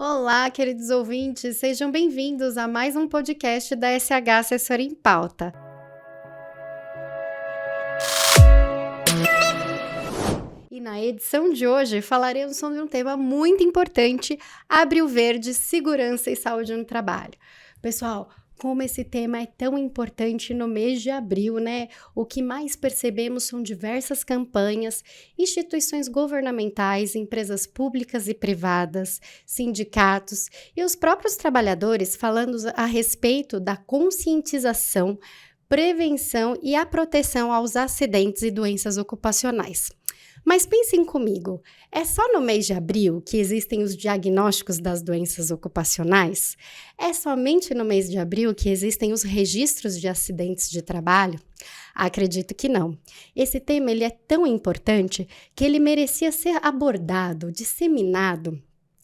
Olá, queridos ouvintes, sejam bem-vindos a mais um podcast da SH Assessoria em Pauta. E na edição de hoje falaremos sobre um tema muito importante, Abril Verde, Segurança e Saúde no Trabalho. Pessoal, como esse tema é tão importante no mês de abril, né? O que mais percebemos são diversas campanhas, instituições governamentais, empresas públicas e privadas, sindicatos e os próprios trabalhadores falando a respeito da conscientização, prevenção e a proteção aos acidentes e doenças ocupacionais. Mas pensem comigo, é só no mês de abril que existem os diagnósticos das doenças ocupacionais? É somente no mês de abril que existem os registros de acidentes de trabalho? Acredito que não. Esse tema ele é tão importante que ele merecia ser abordado, disseminado,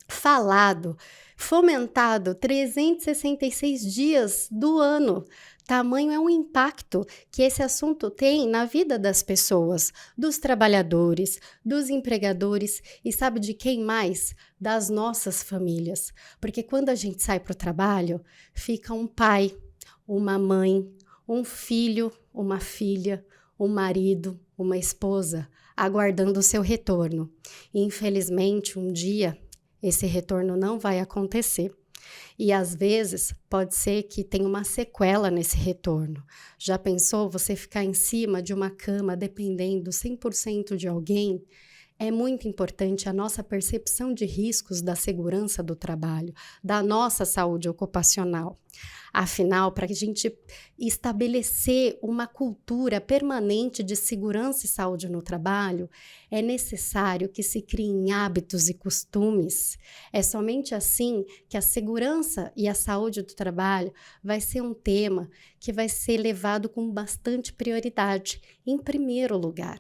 falado, fomentado 366 dias do ano. Tamanho é o impacto que esse assunto tem na vida das pessoas, dos trabalhadores, dos empregadores e sabe de quem mais? Das nossas famílias. Porque quando a gente sai para o trabalho, fica um pai, uma mãe, um filho, uma filha, um marido, uma esposa, aguardando o seu retorno. E, infelizmente, um dia, esse retorno não vai acontecer. E às vezes pode ser que tenha uma sequela nesse retorno. Já pensou você ficar em cima de uma cama dependendo 100% de alguém? É muito importante a nossa percepção de riscos da segurança do trabalho, da nossa saúde ocupacional. Afinal, para a gente estabelecer uma cultura permanente de segurança e saúde no trabalho, é necessário que se criem hábitos e costumes. É somente assim que a segurança e a saúde do trabalho vai ser um tema que vai ser levado com bastante prioridade, em primeiro lugar.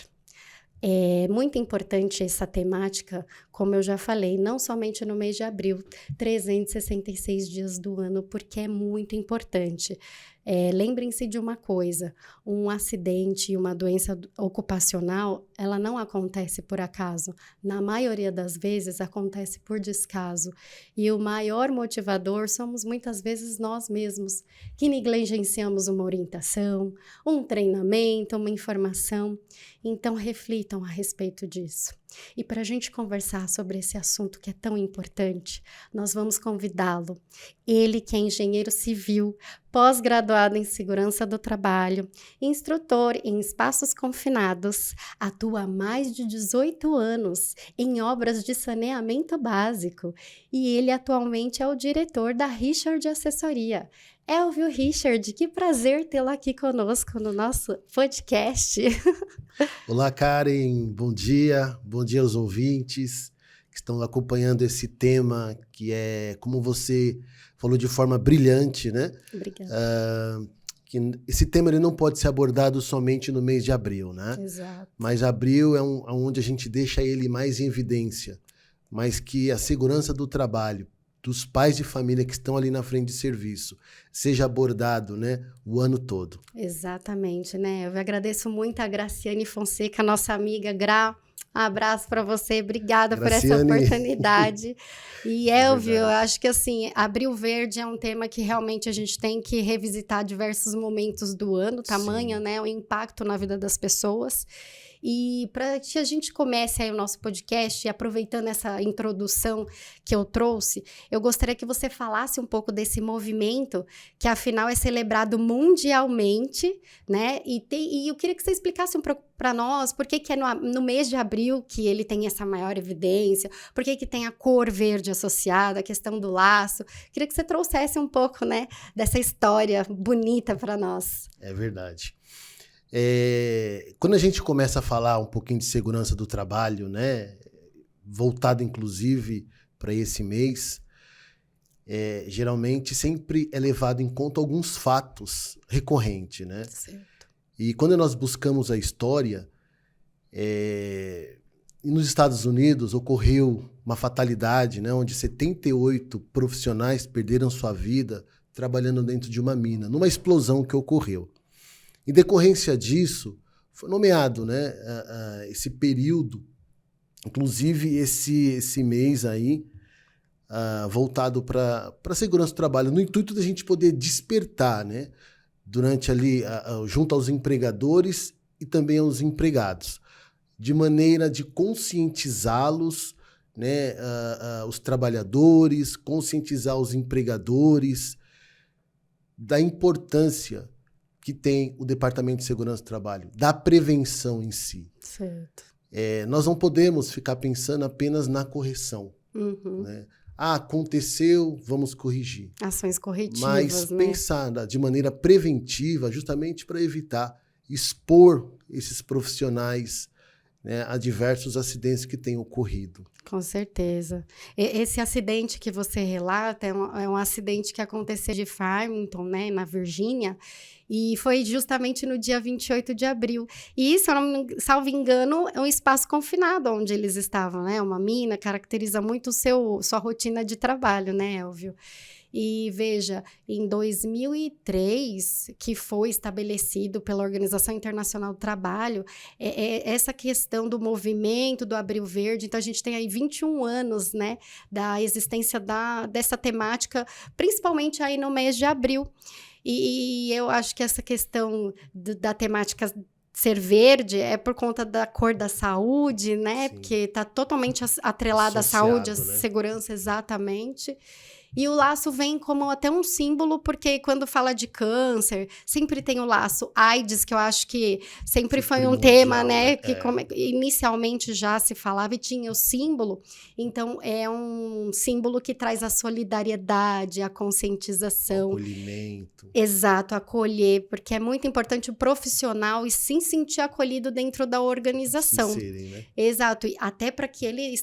É muito importante essa temática, como eu já falei, não somente no mês de abril, 366 dias do ano, porque é muito importante. Lembrem-se de uma coisa, um acidente e uma doença ocupacional, ela não acontece por acaso. Na maioria das vezes, acontece por descaso. E o maior motivador somos muitas vezes nós mesmos, que negligenciamos uma orientação, um treinamento, uma informação. Então, reflitam a respeito disso. E para a gente conversar sobre esse assunto que é tão importante, nós vamos convidá-lo. Ele que é engenheiro civil, pós-graduado em segurança do trabalho, instrutor em espaços confinados, atua há mais de 18 anos em obras de saneamento básico e ele atualmente é o diretor da Richard Assessoria. Elvio Richard, que prazer tê-lo aqui conosco no nosso podcast. Olá, Karen, bom dia aos ouvintes que estão acompanhando esse tema que é, como você falou de forma brilhante, né? Obrigada. Que esse tema ele não pode ser abordado somente no mês de abril, né? Exato. Mas abril é onde a gente deixa ele mais em evidência, mas que a segurança do trabalho dos pais de família que estão ali na frente de serviço seja abordado, né, o ano todo. Exatamente, né? Eu agradeço muito a Graciane Fonseca, nossa amiga Gra. Um abraço para você, obrigada Graciane. por essa oportunidade. E Elvio, eu acho que assim, Abril Verde é um tema que realmente a gente tem que revisitar diversos momentos do ano, tamanho, né, o impacto na vida das pessoas. E para que a gente comece aí o nosso podcast, aproveitando essa introdução que eu trouxe, eu gostaria que você falasse um pouco desse movimento, que afinal é celebrado mundialmente, né? E eu queria que você explicasse um pouco para nós por que é no mês de abril que ele tem essa maior evidência, por que tem a cor verde associada, a questão do laço. Queria que você trouxesse um pouco, né, dessa história bonita para nós. É verdade. Quando a gente começa a falar um pouquinho de segurança do trabalho, né, voltado inclusive para esse mês, geralmente sempre é levado em conta alguns fatos recorrentes, né? Certo. E quando nós buscamos a história, nos Estados Unidos ocorreu uma fatalidade, né, onde 78 profissionais perderam sua vida trabalhando dentro de uma mina, numa explosão que ocorreu. Em decorrência disso, foi nomeado, né, esse período, inclusive esse mês aí, voltado para a segurança do trabalho, no intuito da gente poder despertar, né, durante ali, junto aos empregadores e também aos empregados, de maneira de conscientizá-los, né, os trabalhadores, conscientizar os empregadores da importância que tem o Departamento de Segurança do Trabalho, da prevenção em si. Certo. Nós não podemos ficar pensando apenas na correção. Uhum. Né? Aconteceu, vamos corrigir. Ações corretivas, mas né? pensar de maneira preventiva, justamente para evitar expor esses profissionais, né, a diversos acidentes que têm ocorrido. Com certeza. Esse acidente que você relata é um acidente que aconteceu de Farmington, né, na Virgínia, e foi justamente no dia 28 de abril. E isso, salvo engano, é um espaço confinado onde eles estavam, né? Uma mina, caracteriza muito sua rotina de trabalho, né, Elvio? E veja, em 2003, que foi estabelecido pela Organização Internacional do Trabalho, essa questão do movimento do Abril Verde, então a gente tem aí 21 anos, né, da existência dessa temática, principalmente aí no mês de abril. E eu acho que essa questão da temática ser verde é por conta da cor da saúde, né? Sim. Porque está totalmente atrelada à saúde, à segurança, exatamente. E o laço vem como até um símbolo, porque quando fala de câncer, sempre tem o laço AIDS, que eu acho que sempre foi um tema, né? Que inicialmente já se falava e tinha o símbolo. Então, é um símbolo que traz a solidariedade, a conscientização. O acolhimento. Exato, acolher, porque é muito importante o profissional e se sentir acolhido dentro da organização. Sincerem, né? Exato, e até para que ele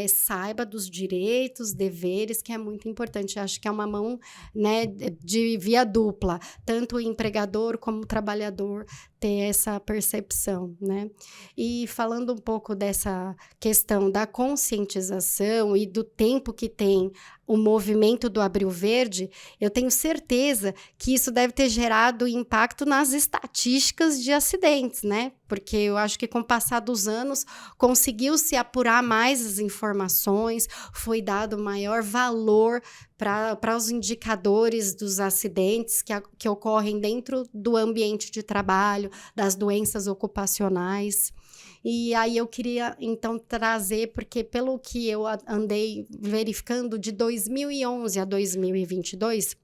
saiba dos direitos, deveres, que é muito importante. Acho que é uma mão, né, de via dupla, tanto o empregador como o trabalhador ter essa percepção, né? E falando um pouco dessa questão da conscientização e do tempo que tem o movimento do Abril Verde, eu tenho certeza que isso deve ter gerado impacto nas estatísticas de acidentes, né? Porque eu acho que com o passar dos anos conseguiu-se apurar mais as informações, foi dado maior valor para os indicadores dos acidentes que ocorrem dentro do ambiente de trabalho, das doenças ocupacionais. E aí eu queria, então, trazer, porque pelo que eu andei verificando, de 2011 a 2022,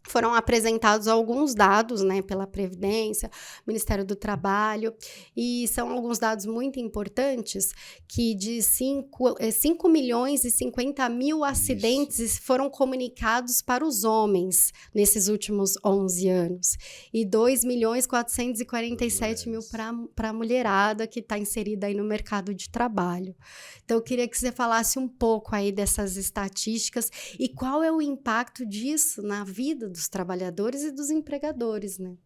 foram apresentados alguns dados, né, pela Previdência, Ministério do Trabalho, e são alguns dados muito importantes, que de 5 milhões e 50 mil acidentes foram comunicados para os homens nesses últimos 11 anos, e 2 milhões 447 mil para a mulherada que está inserida aí no mercado de trabalho. Então, eu queria que você falasse um pouco aí dessas estatísticas e qual é o impacto disso na vida dos trabalhadores e dos empregadores, né?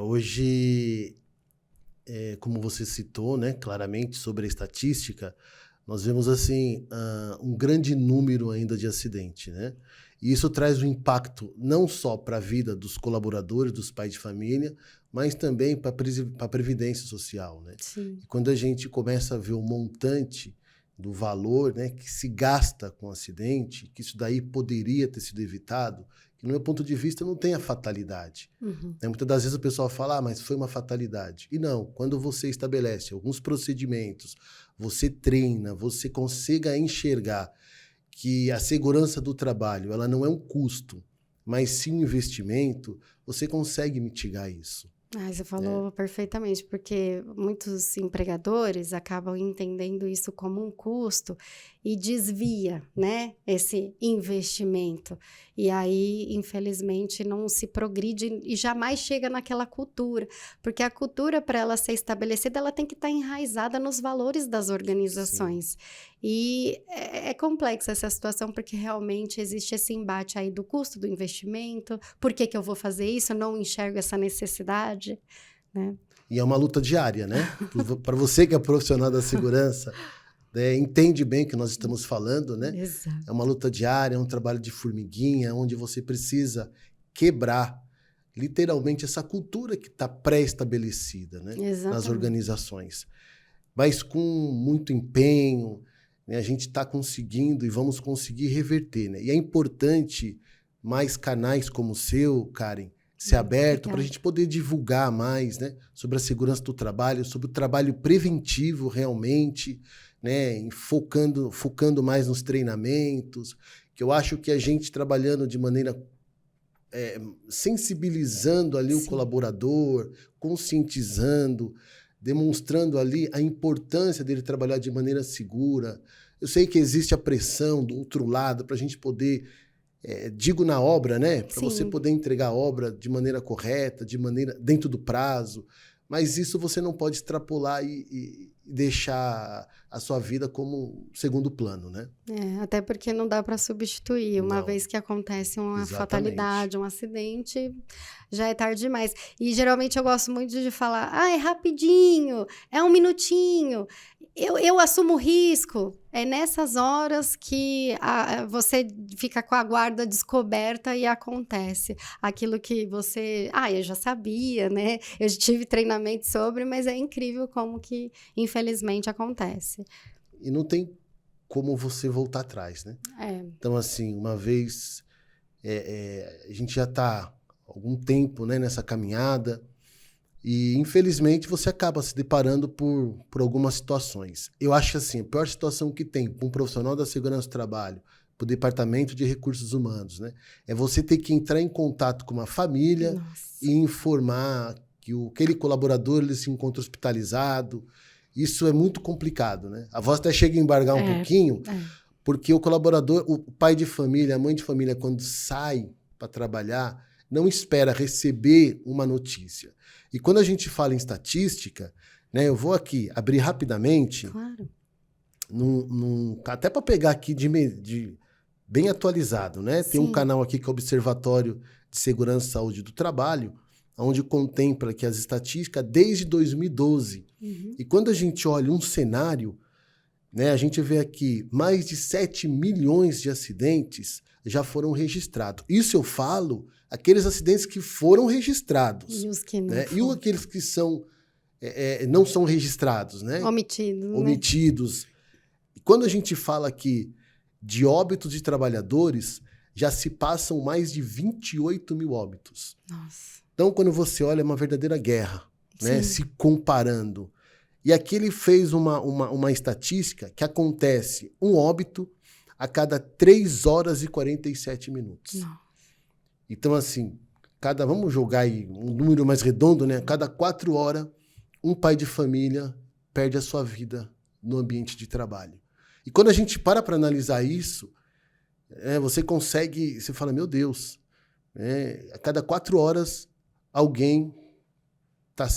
Hoje, como você citou, né, claramente sobre a estatística, nós vemos assim um grande número ainda de acidentes, né? E isso traz um impacto não só para a vida dos colaboradores, dos pais de família, mas também para a previdência social, né? Sim. E quando a gente começa a ver o montante do valor, né, que se gasta com o acidente, que isso daí poderia ter sido evitado, que no meu ponto de vista não tem a fatalidade. Uhum. Muitas das vezes o pessoal fala, mas foi uma fatalidade. E não, quando você estabelece alguns procedimentos, você treina, você consiga enxergar que a segurança do trabalho ela não é um custo, mas sim um investimento, você consegue mitigar isso. Você falou perfeitamente, porque muitos empregadores acabam entendendo isso como um custo e desvia, né, esse investimento. E aí, infelizmente, não se progride e jamais chega naquela cultura, porque a cultura, para ela ser estabelecida, ela tem que estar enraizada nos valores das organizações. Sim. E é complexa essa situação, porque realmente existe esse embate aí do custo do investimento, por que eu vou fazer isso, eu não enxergo essa necessidade, né? E é uma luta diária, né? Para você que é profissional da segurança, entende bem o que nós estamos falando, né? Exato. É uma luta diária, é um trabalho de formiguinha, onde você precisa quebrar, literalmente, essa cultura que está pré-estabelecida, né? Nas organizações. Mas com muito empenho, né, a gente está conseguindo e vamos conseguir reverter, né? E é importante mais canais como o seu, Karen, ser aberto para a gente poder divulgar mais, né, sobre a segurança do trabalho, sobre o trabalho preventivo realmente, né, focando mais nos treinamentos, que eu acho que a gente trabalhando de maneira sensibilizando ali o colaborador, conscientizando, demonstrando ali a importância dele trabalhar de maneira segura. Eu sei que existe a pressão do outro lado para a gente poder, digo na obra, né? Para você poder entregar a obra de maneira correta, dentro do prazo, mas isso você não pode extrapolar e deixar a sua vida como segundo plano, né? Até porque não dá para substituir. Uma vez que acontece uma fatalidade, um acidente, já é tarde demais. E geralmente eu gosto muito de falar, é rapidinho, é 1 minutinho, eu assumo o risco. É nessas horas que você fica com a guarda descoberta e acontece aquilo que você... eu já sabia, né? Eu já tive treinamento sobre, mas é incrível como que, infelizmente, acontece. E não tem como você voltar atrás, né? Então, assim, uma vez... a gente já está há algum tempo, né, nessa caminhada e, infelizmente, você acaba se deparando por algumas situações. Eu acho que, assim, a pior situação que tem para um profissional da segurança do trabalho, para o Departamento de Recursos Humanos, né, é você ter que entrar em contato com uma família e informar que aquele colaborador ele se encontra hospitalizado. Isso é muito complicado, né? A voz até chega a embargar um pouquinho, porque o colaborador, o pai de família, a mãe de família, quando sai para trabalhar, não espera receber uma notícia. E quando a gente fala em estatística, né, eu vou aqui abrir rapidamente, até para pegar aqui bem atualizado, né? Tem um canal aqui que é o Observatório de Segurança e Saúde do Trabalho, onde contempla aqui as estatísticas desde 2012. E quando a gente olha um cenário, né, a gente vê aqui mais de 7 milhões de acidentes já foram registrados. Isso eu falo, aqueles acidentes que foram registrados. E os que não né? E aqueles que não são registrados, né? Omitidos. E quando a gente fala aqui de óbitos de trabalhadores, já se passam mais de 28 mil óbitos. Nossa. Então, quando você olha, é uma verdadeira guerra, né? Se comparando. E aqui ele fez uma estatística que acontece um óbito a cada 3 horas e 47 minutos. Nossa. Então, assim, vamos jogar aí um número mais redondo, né? A cada 4 horas, um pai de família perde a sua vida no ambiente de trabalho. E quando a gente para analisar isso, você fala, meu Deus, a cada 4 horas, alguém está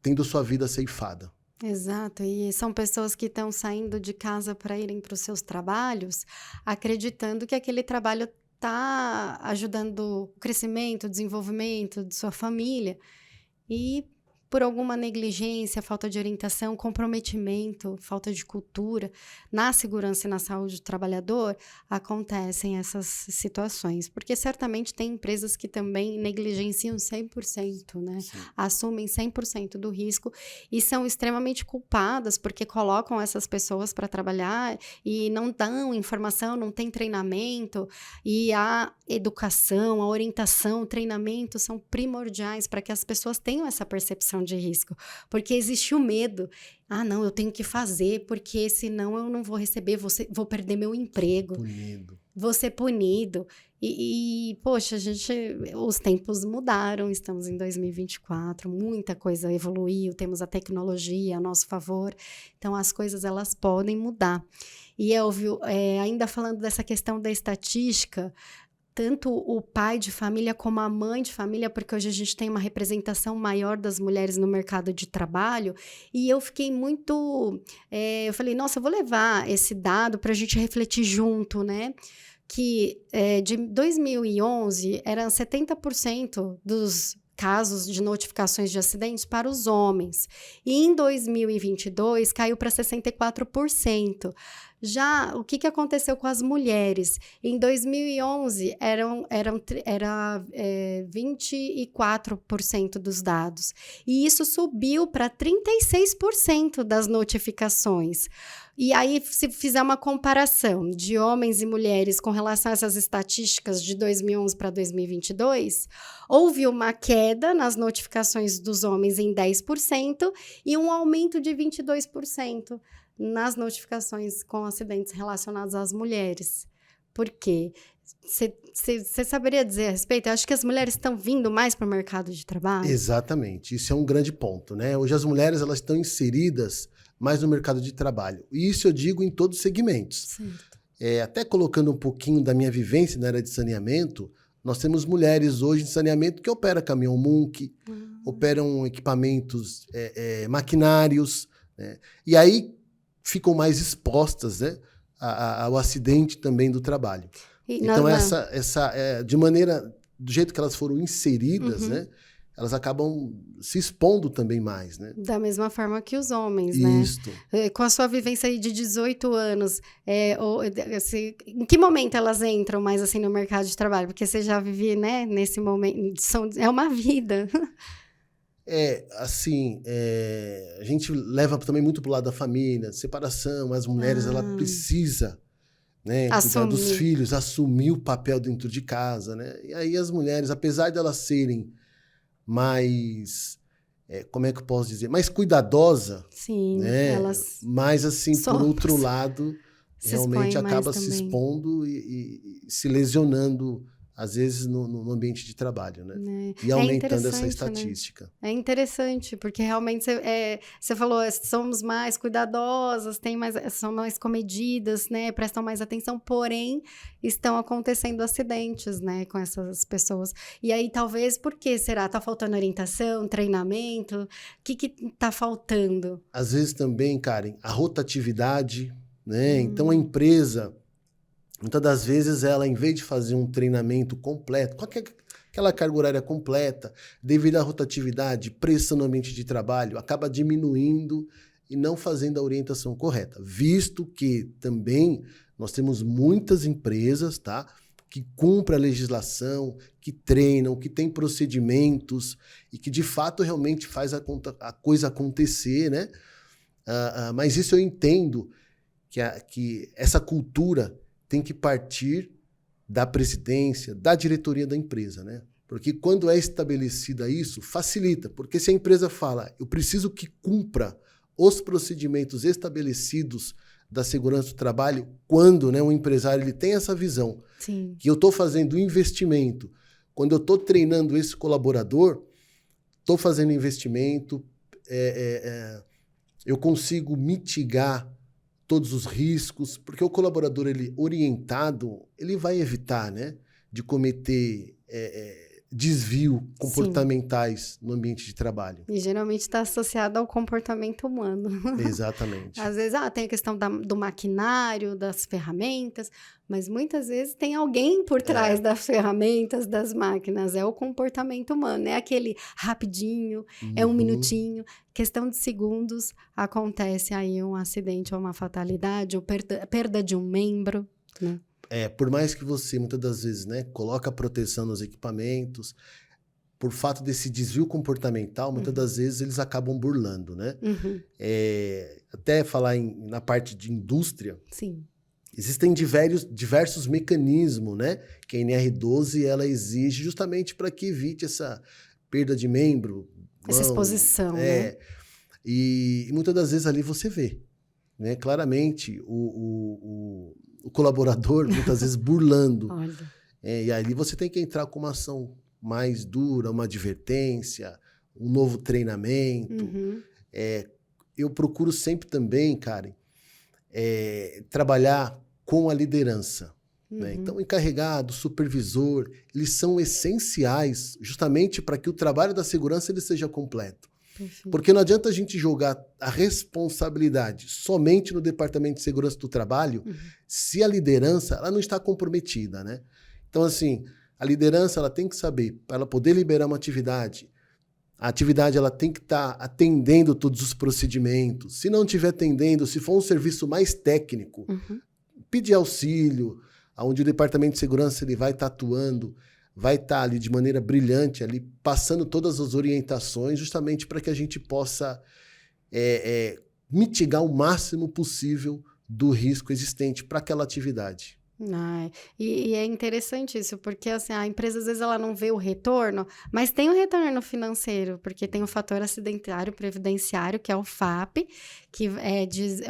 tendo sua vida ceifada. Exato, e são pessoas que estão saindo de casa para irem para os seus trabalhos, acreditando que aquele trabalho está ajudando o crescimento, o desenvolvimento de sua família, e por alguma negligência, falta de orientação, comprometimento, falta de cultura na segurança e na saúde do trabalhador, acontecem essas situações. Porque certamente tem empresas que também negligenciam 100%, né? Sim. Assumem 100% do risco e são extremamente culpadas porque colocam essas pessoas para trabalhar e não dão informação, não tem treinamento, e a educação, a orientação, o treinamento são primordiais para que as pessoas tenham essa percepção de risco, porque existe o medo. Não, eu tenho que fazer, porque senão eu não vou receber, vou perder meu emprego. Vou ser punido. Poxa, os tempos mudaram, estamos em 2024, muita coisa evoluiu, temos a tecnologia a nosso favor, então as coisas elas podem mudar. E Elvio, ainda falando dessa questão da estatística, tanto o pai de família como a mãe de família, porque hoje a gente tem uma representação maior das mulheres no mercado de trabalho, e eu fiquei muito... eu falei, nossa, eu vou levar esse dado para a gente refletir junto, né? Que de 2011, eram 70% dos casos de notificações de acidentes para os homens. E em 2022, caiu para 64%. Já, o que aconteceu com as mulheres? Em 2011, era 24% dos dados. E isso subiu para 36% das notificações. E aí, se fizer uma comparação de homens e mulheres com relação a essas estatísticas de 2011 para 2022, houve uma queda nas notificações dos homens em 10% e um aumento de 22% nas notificações com acidentes relacionados às mulheres. Por quê? Você saberia dizer a respeito? Eu acho que as mulheres estão vindo mais para o mercado de trabalho. Exatamente, isso é um grande ponto, né? Hoje as mulheres elas estão inseridas mais no mercado de trabalho. E isso eu digo em todos os segmentos. Até colocando um pouquinho da minha vivência na área de saneamento, nós temos mulheres hoje em saneamento que operam caminhão Munk, operam equipamentos, maquinários, né? E aí ficam mais expostas, né, ao acidente também do trabalho. Então, de maneira, do jeito que elas foram inseridas, né, elas acabam se expondo também mais, né? Da mesma forma que os homens, Isso. né? Com a sua vivência aí de 18 anos, em que momento elas entram mais assim no mercado de trabalho? Porque você já vive, né, nesse momento, é uma vida. A gente leva também muito pro lado da família, separação, as mulheres, ela precisa, né, cuidar dos filhos, assumir o papel dentro de casa, né? E aí as mulheres, apesar de elas serem mais, como é que eu posso dizer, mais cuidadosa, sim, né? Elas mas assim, por outro lado, realmente acaba se também. expondo e se lesionando, às vezes, no ambiente de trabalho, né? E aumentando essa estatística. Né? É interessante, porque realmente você falou, somos mais cuidadosas, são mais comedidas, né? Prestam mais atenção, porém, estão acontecendo acidentes, né? Com essas pessoas. E aí, talvez, por que será? Tá faltando orientação, treinamento? O que tá faltando? Às vezes também, Karen, a rotatividade, né? Então, a empresa... Muitas das vezes ela, em vez de fazer um treinamento completo, aquela carga horária completa, devido à rotatividade, pressão no ambiente de trabalho, acaba diminuindo e não fazendo a orientação correta. Visto que também nós temos muitas empresas, tá, que cumprem a legislação, que treinam, que têm procedimentos e que de fato realmente faz a coisa acontecer, né? Mas isso eu entendo que essa cultura tem que partir da presidência, da diretoria da empresa, né? Porque quando é estabelecida isso, facilita. Porque se a empresa fala, eu preciso que cumpra os procedimentos estabelecidos da segurança do trabalho, quando, né, um empresário ele tem essa visão, sim, que eu estou fazendo investimento, quando eu estou treinando esse colaborador, estou fazendo investimento, eu consigo mitigar todos os riscos, porque o colaborador ele orientado, ele vai evitar, né, de cometer desvio comportamentais no ambiente de trabalho. E geralmente está associado ao comportamento humano. Exatamente. Às vezes tem a questão do maquinário, das ferramentas, mas muitas vezes tem alguém por trás das ferramentas, das máquinas. É o comportamento humano, é aquele rapidinho, é um minutinho, questão de segundos, acontece aí um acidente ou uma fatalidade, ou perda de um membro, né? Por mais que você, muitas das vezes, né, coloca proteção nos equipamentos, por fato desse desvio comportamental, muitas das vezes eles acabam burlando, né? Até falar na parte de indústria, sim, existem diversos mecanismos, né, que a NR12 ela exige justamente para que evite essa perda de membro. Essa exposição, né? E muitas das vezes ali você vê, né, claramente o colaborador, muitas vezes, burlando. Olha. E ali você tem que entrar com uma ação mais dura, uma advertência, um novo treinamento. Eu procuro sempre também, Karen, trabalhar com a liderança. Né? Então, o encarregado, o supervisor, eles são essenciais justamente para que o trabalho da segurança ele seja completo. Perfeito. Porque não adianta a gente jogar a responsabilidade somente no Departamento de Segurança do Trabalho se a liderança ela não está comprometida, né? Então, assim, a liderança ela tem que saber, para ela poder liberar uma atividade, a atividade ela tem que estar atendendo todos os procedimentos. Se não estiver atendendo, se for um serviço mais técnico, pedir auxílio, onde o Departamento de Segurança ele vai estar atuando, vai estar ali de maneira brilhante, ali passando todas as orientações, justamente para que a gente possa mitigar o máximo possível do risco existente para aquela atividade. Ai, e é interessante isso, porque assim, a empresa às vezes ela não vê o retorno, mas tem o retorno financeiro, porque tem o fator acidentário previdenciário, que é o FAP, que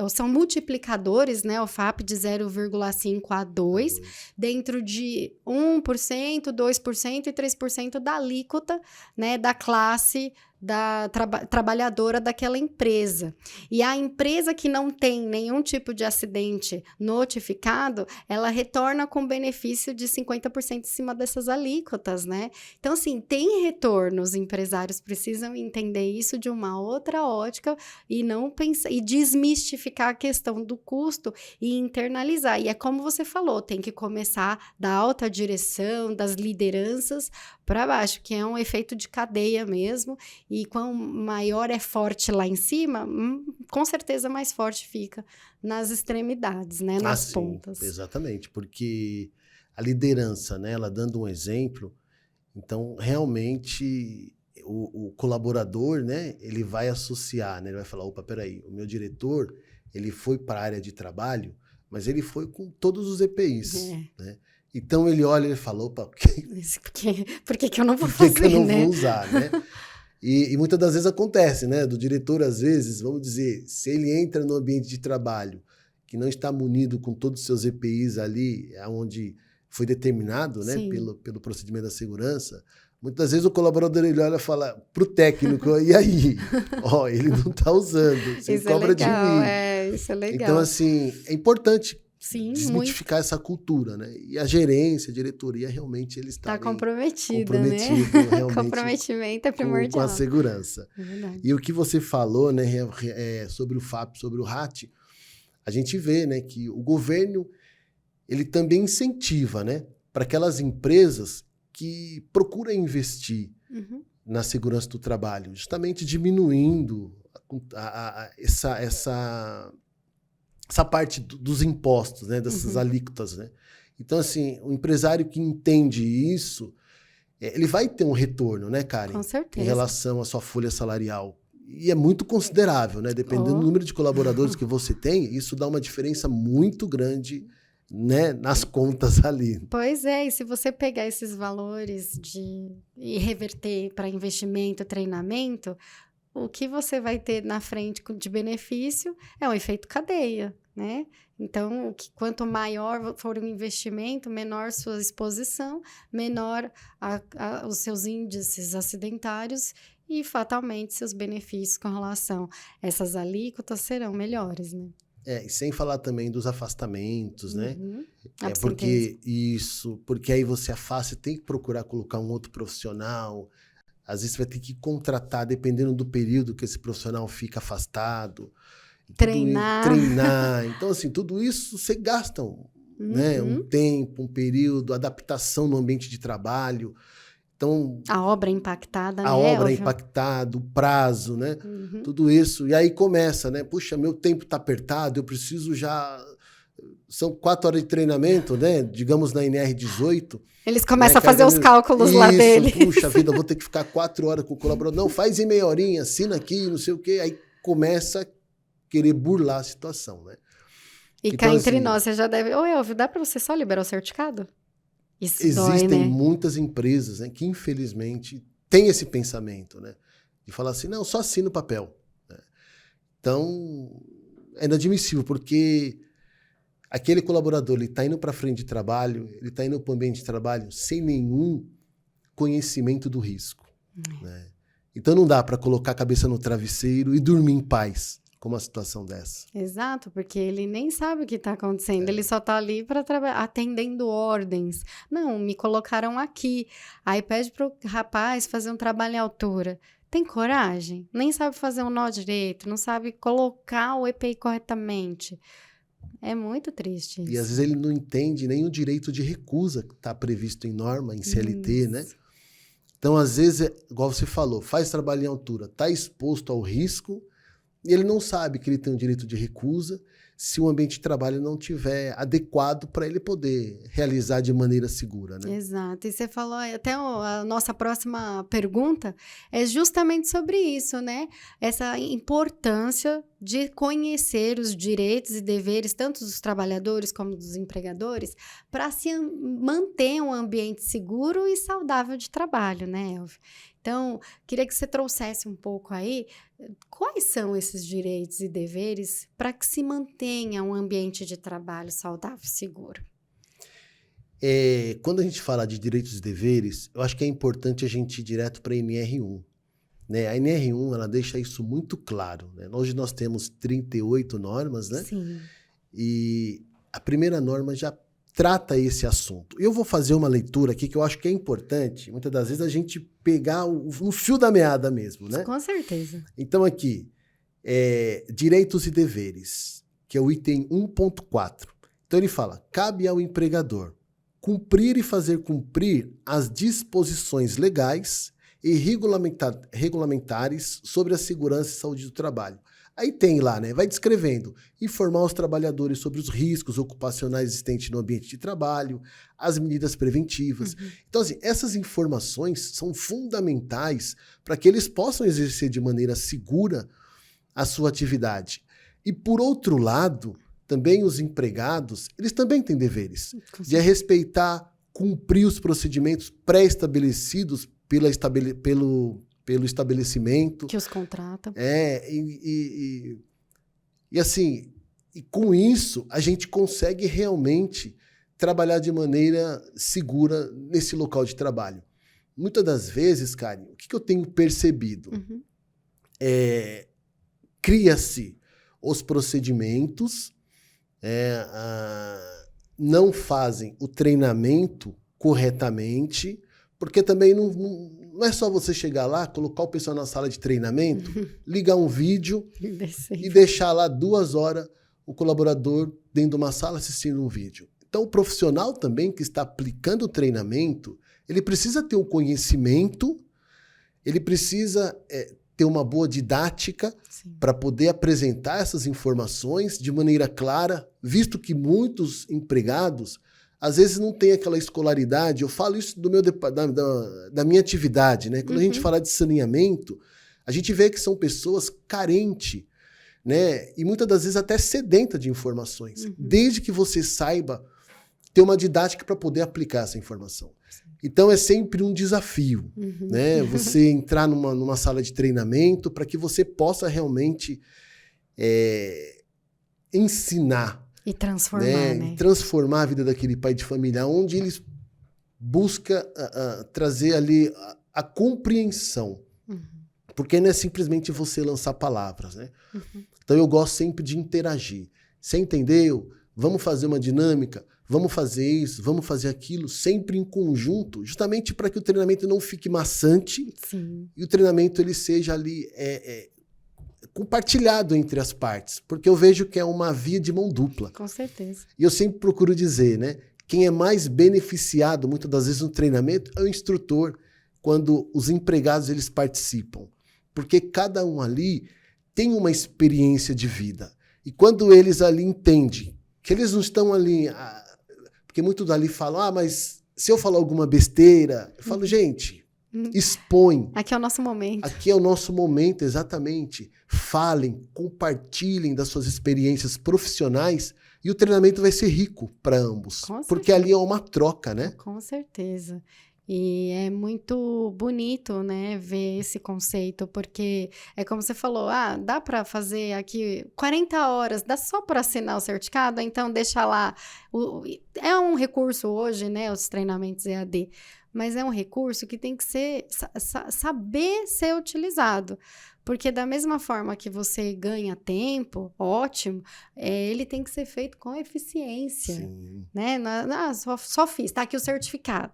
são multiplicadores, né? O FAP de 0,5 a 2, dentro de 1%, 2% e 3% da alíquota, né, da classe da trabalhadora daquela empresa. E a empresa que não tem nenhum tipo de acidente notificado, ela retorna com benefício de 50% em cima dessas alíquotas, né? Então, assim, tem retorno. Os empresários precisam entender isso de uma outra ótica e não pensar e desmistificar a questão do custo e internalizar. E é como você falou, tem que começar da alta direção, das lideranças para baixo, que é um efeito de cadeia mesmo. E quanto maior é forte lá em cima, com certeza mais forte fica nas extremidades, né? Nas pontas. Exatamente, porque a liderança, né, ela dando um exemplo, então realmente o colaborador, né, ele vai associar, né, ele vai falar, opa, peraí, o meu diretor, ele foi para a área de trabalho, mas ele foi com todos os EPIs, né? Então ele olha e fala, opa, por que eu não vou fazer, que eu não né? vou usar, né? E muitas das vezes acontece, né? Do diretor, às vezes, vamos dizer, se ele entra no ambiente de trabalho que não está munido com todos os seus EPIs ali, onde foi determinado, né, pelo procedimento da segurança, muitas vezes o colaborador ele olha e fala pro técnico, e aí? Ó, ele não está usando, você isso cobra é legal, de mim. Isso é legal. Então, assim, é importante desmitificar muito. Essa cultura, né? E a gerência, a diretoria, realmente eles estão comprometida, né? Realmente. Comprometimento é primordial. Com a segurança. É verdade. E o que você falou, né, sobre o FAP, sobre o RAT, a gente vê, né, que o governo ele também incentiva, né, para aquelas empresas que procuram investir na segurança do trabalho, justamente diminuindo essa parte dos impostos, né, dessas alíquotas, né? Então, assim, o empresário que entende isso, ele vai ter um retorno, né, Karen? Com certeza. Em relação à sua folha salarial. E é muito considerável, né? Dependendo do número de colaboradores que você tem, isso dá uma diferença muito grande, né, nas contas ali. Pois é, e se você pegar esses valores e reverter para investimento, treinamento, o que você vai ter na frente de benefício é um efeito cadeia, né? Então, quanto maior for o investimento, menor sua exposição, menor os seus índices acidentários e, fatalmente, seus benefícios com relação a essas alíquotas serão melhores, né? E sem falar também dos afastamentos, né? Absenteísmo. Porque aí você afasta, tem que procurar colocar um outro profissional. Às vezes você vai ter que contratar, dependendo do período que esse profissional fica afastado. Treinar. Então, assim, tudo isso você gasta né, um tempo, um período, adaptação no ambiente de trabalho. Então, a obra impactada, né? A obra impactada, o prazo, né? Tudo isso. E aí começa, né? Puxa, meu tempo está apertado, eu preciso já... São 4 horas de treinamento, né? Digamos na NR18. Eles começam a fazer os cálculos lá dele. Puxa vida, vou ter que ficar 4 horas com o colaborador. Não, faz em meia horinha, assina aqui, não sei o quê. Aí começa a querer burlar a situação, né? E então, cá entre nós, você já deve... Ô, Elvio, dá para você só liberar o certificado? Isso existem dói, né? muitas empresas, né, que infelizmente têm esse pensamento, né? De falar assim, não, só assina o papel. Né? Então, é inadmissível, porque aquele colaborador, ele está indo para frente de trabalho, ele está indo para o ambiente de trabalho sem nenhum conhecimento do risco. Né? Então, não dá para colocar a cabeça no travesseiro e dormir em paz com uma situação dessa. Exato, porque ele nem sabe o que está acontecendo, ele só está ali para trabalhar, atendendo ordens. Não, me colocaram aqui. Aí pede para o rapaz fazer um trabalho em altura. Tem coragem? Nem sabe fazer um nó direito, não sabe colocar o EPI corretamente. É muito triste isso. E às vezes ele não entende nem o direito de recusa que está previsto em norma, em CLT, né? Então, às vezes, igual você falou, faz trabalho em altura, está exposto ao risco, e ele não sabe que ele tem o direito de recusa se o ambiente de trabalho não tiver adequado para ele poder realizar de maneira segura, né? Exato. E você falou, até a nossa próxima pergunta é justamente sobre isso, né? Essa importância de conhecer os direitos e deveres, tanto dos trabalhadores como dos empregadores, para se manter um ambiente seguro e saudável de trabalho, né, Elvio? Então, queria que você trouxesse um pouco aí quais são esses direitos e deveres para que se mantenha um ambiente de trabalho saudável e seguro. Quando a gente fala de direitos e deveres, eu acho que é importante a gente ir direto para a NR1. Né? A NR1 ela deixa isso muito claro. Né? Hoje nós temos 38 normas, né? Sim. E a primeira norma já trata esse assunto. Eu vou fazer uma leitura aqui que eu acho que é importante, muitas das vezes, a gente pegar o fio da meada mesmo, né? Com certeza. Então aqui, direitos e deveres, que é o item 1.4. Então ele fala, cabe ao empregador cumprir e fazer cumprir as disposições legais e regulamentares sobre a segurança e saúde do trabalho. Aí tem lá, né? Vai descrevendo, informar os trabalhadores sobre os riscos ocupacionais existentes no ambiente de trabalho, as medidas preventivas. Uhum. Então, assim, essas informações são fundamentais para que eles possam exercer de maneira segura a sua atividade. E, por outro lado, também os empregados, eles também têm deveres de respeitar, cumprir os procedimentos pré-estabelecidos pelo estabelecimento. Que os contratam. E assim, e com isso, a gente consegue realmente trabalhar de maneira segura nesse local de trabalho. Muitas das vezes, Karen, o que eu tenho percebido? Uhum. Cria-se os procedimentos, não fazem o treinamento corretamente, porque também não é só você chegar lá, colocar o pessoal na sala de treinamento, ligar um vídeo e deixar lá 2 horas o colaborador dentro de uma sala assistindo um vídeo. Então, o profissional também que está aplicando o treinamento, ele precisa ter o conhecimento, ele precisa ter uma boa didática para poder apresentar essas informações de maneira clara, visto que muitos empregados às vezes não tem aquela escolaridade. Eu falo isso da minha atividade, né? Quando a gente fala de saneamento, a gente vê que são pessoas carentes, né? E muitas das vezes até sedentas de informações, desde que você saiba ter uma didática para poder aplicar essa informação. Então é sempre um desafio, né? Você entrar numa sala de treinamento para que você possa realmente ensinar. E transformar, né? Transformar a vida daquele pai de família, onde ele busca trazer ali a compreensão. Porque não é simplesmente você lançar palavras, né? Então eu gosto sempre de interagir. Você entendeu? Vamos fazer uma dinâmica, vamos fazer isso, vamos fazer aquilo, sempre em conjunto, justamente para que o treinamento não fique maçante. Sim. E o treinamento ele seja ali compartilhado entre as partes, porque eu vejo que é uma via de mão dupla. Com certeza. E eu sempre procuro dizer, né? Quem é mais beneficiado, muitas das vezes, no treinamento é o instrutor, quando os empregados eles participam. Porque cada um ali tem uma experiência de vida. E quando eles ali entendem que eles não estão ali... Porque muitos ali falam, mas se eu falar alguma besteira... Eu falo, gente... Expõe. Aqui é o nosso momento. Aqui é o nosso momento, exatamente. Falem, compartilhem das suas experiências profissionais e o treinamento vai ser rico para ambos. Porque ali é uma troca, né? Com certeza. E é muito bonito, né, ver esse conceito, porque é como você falou, dá para fazer aqui 40 horas, dá só para assinar o certificado, então deixa lá. É um recurso hoje, né, os treinamentos EAD, mas é um recurso que tem que saber ser utilizado. Porque da mesma forma que você ganha tempo, ótimo, ele tem que ser feito com eficiência. Sim. Né? Só fiz, tá aqui o certificado.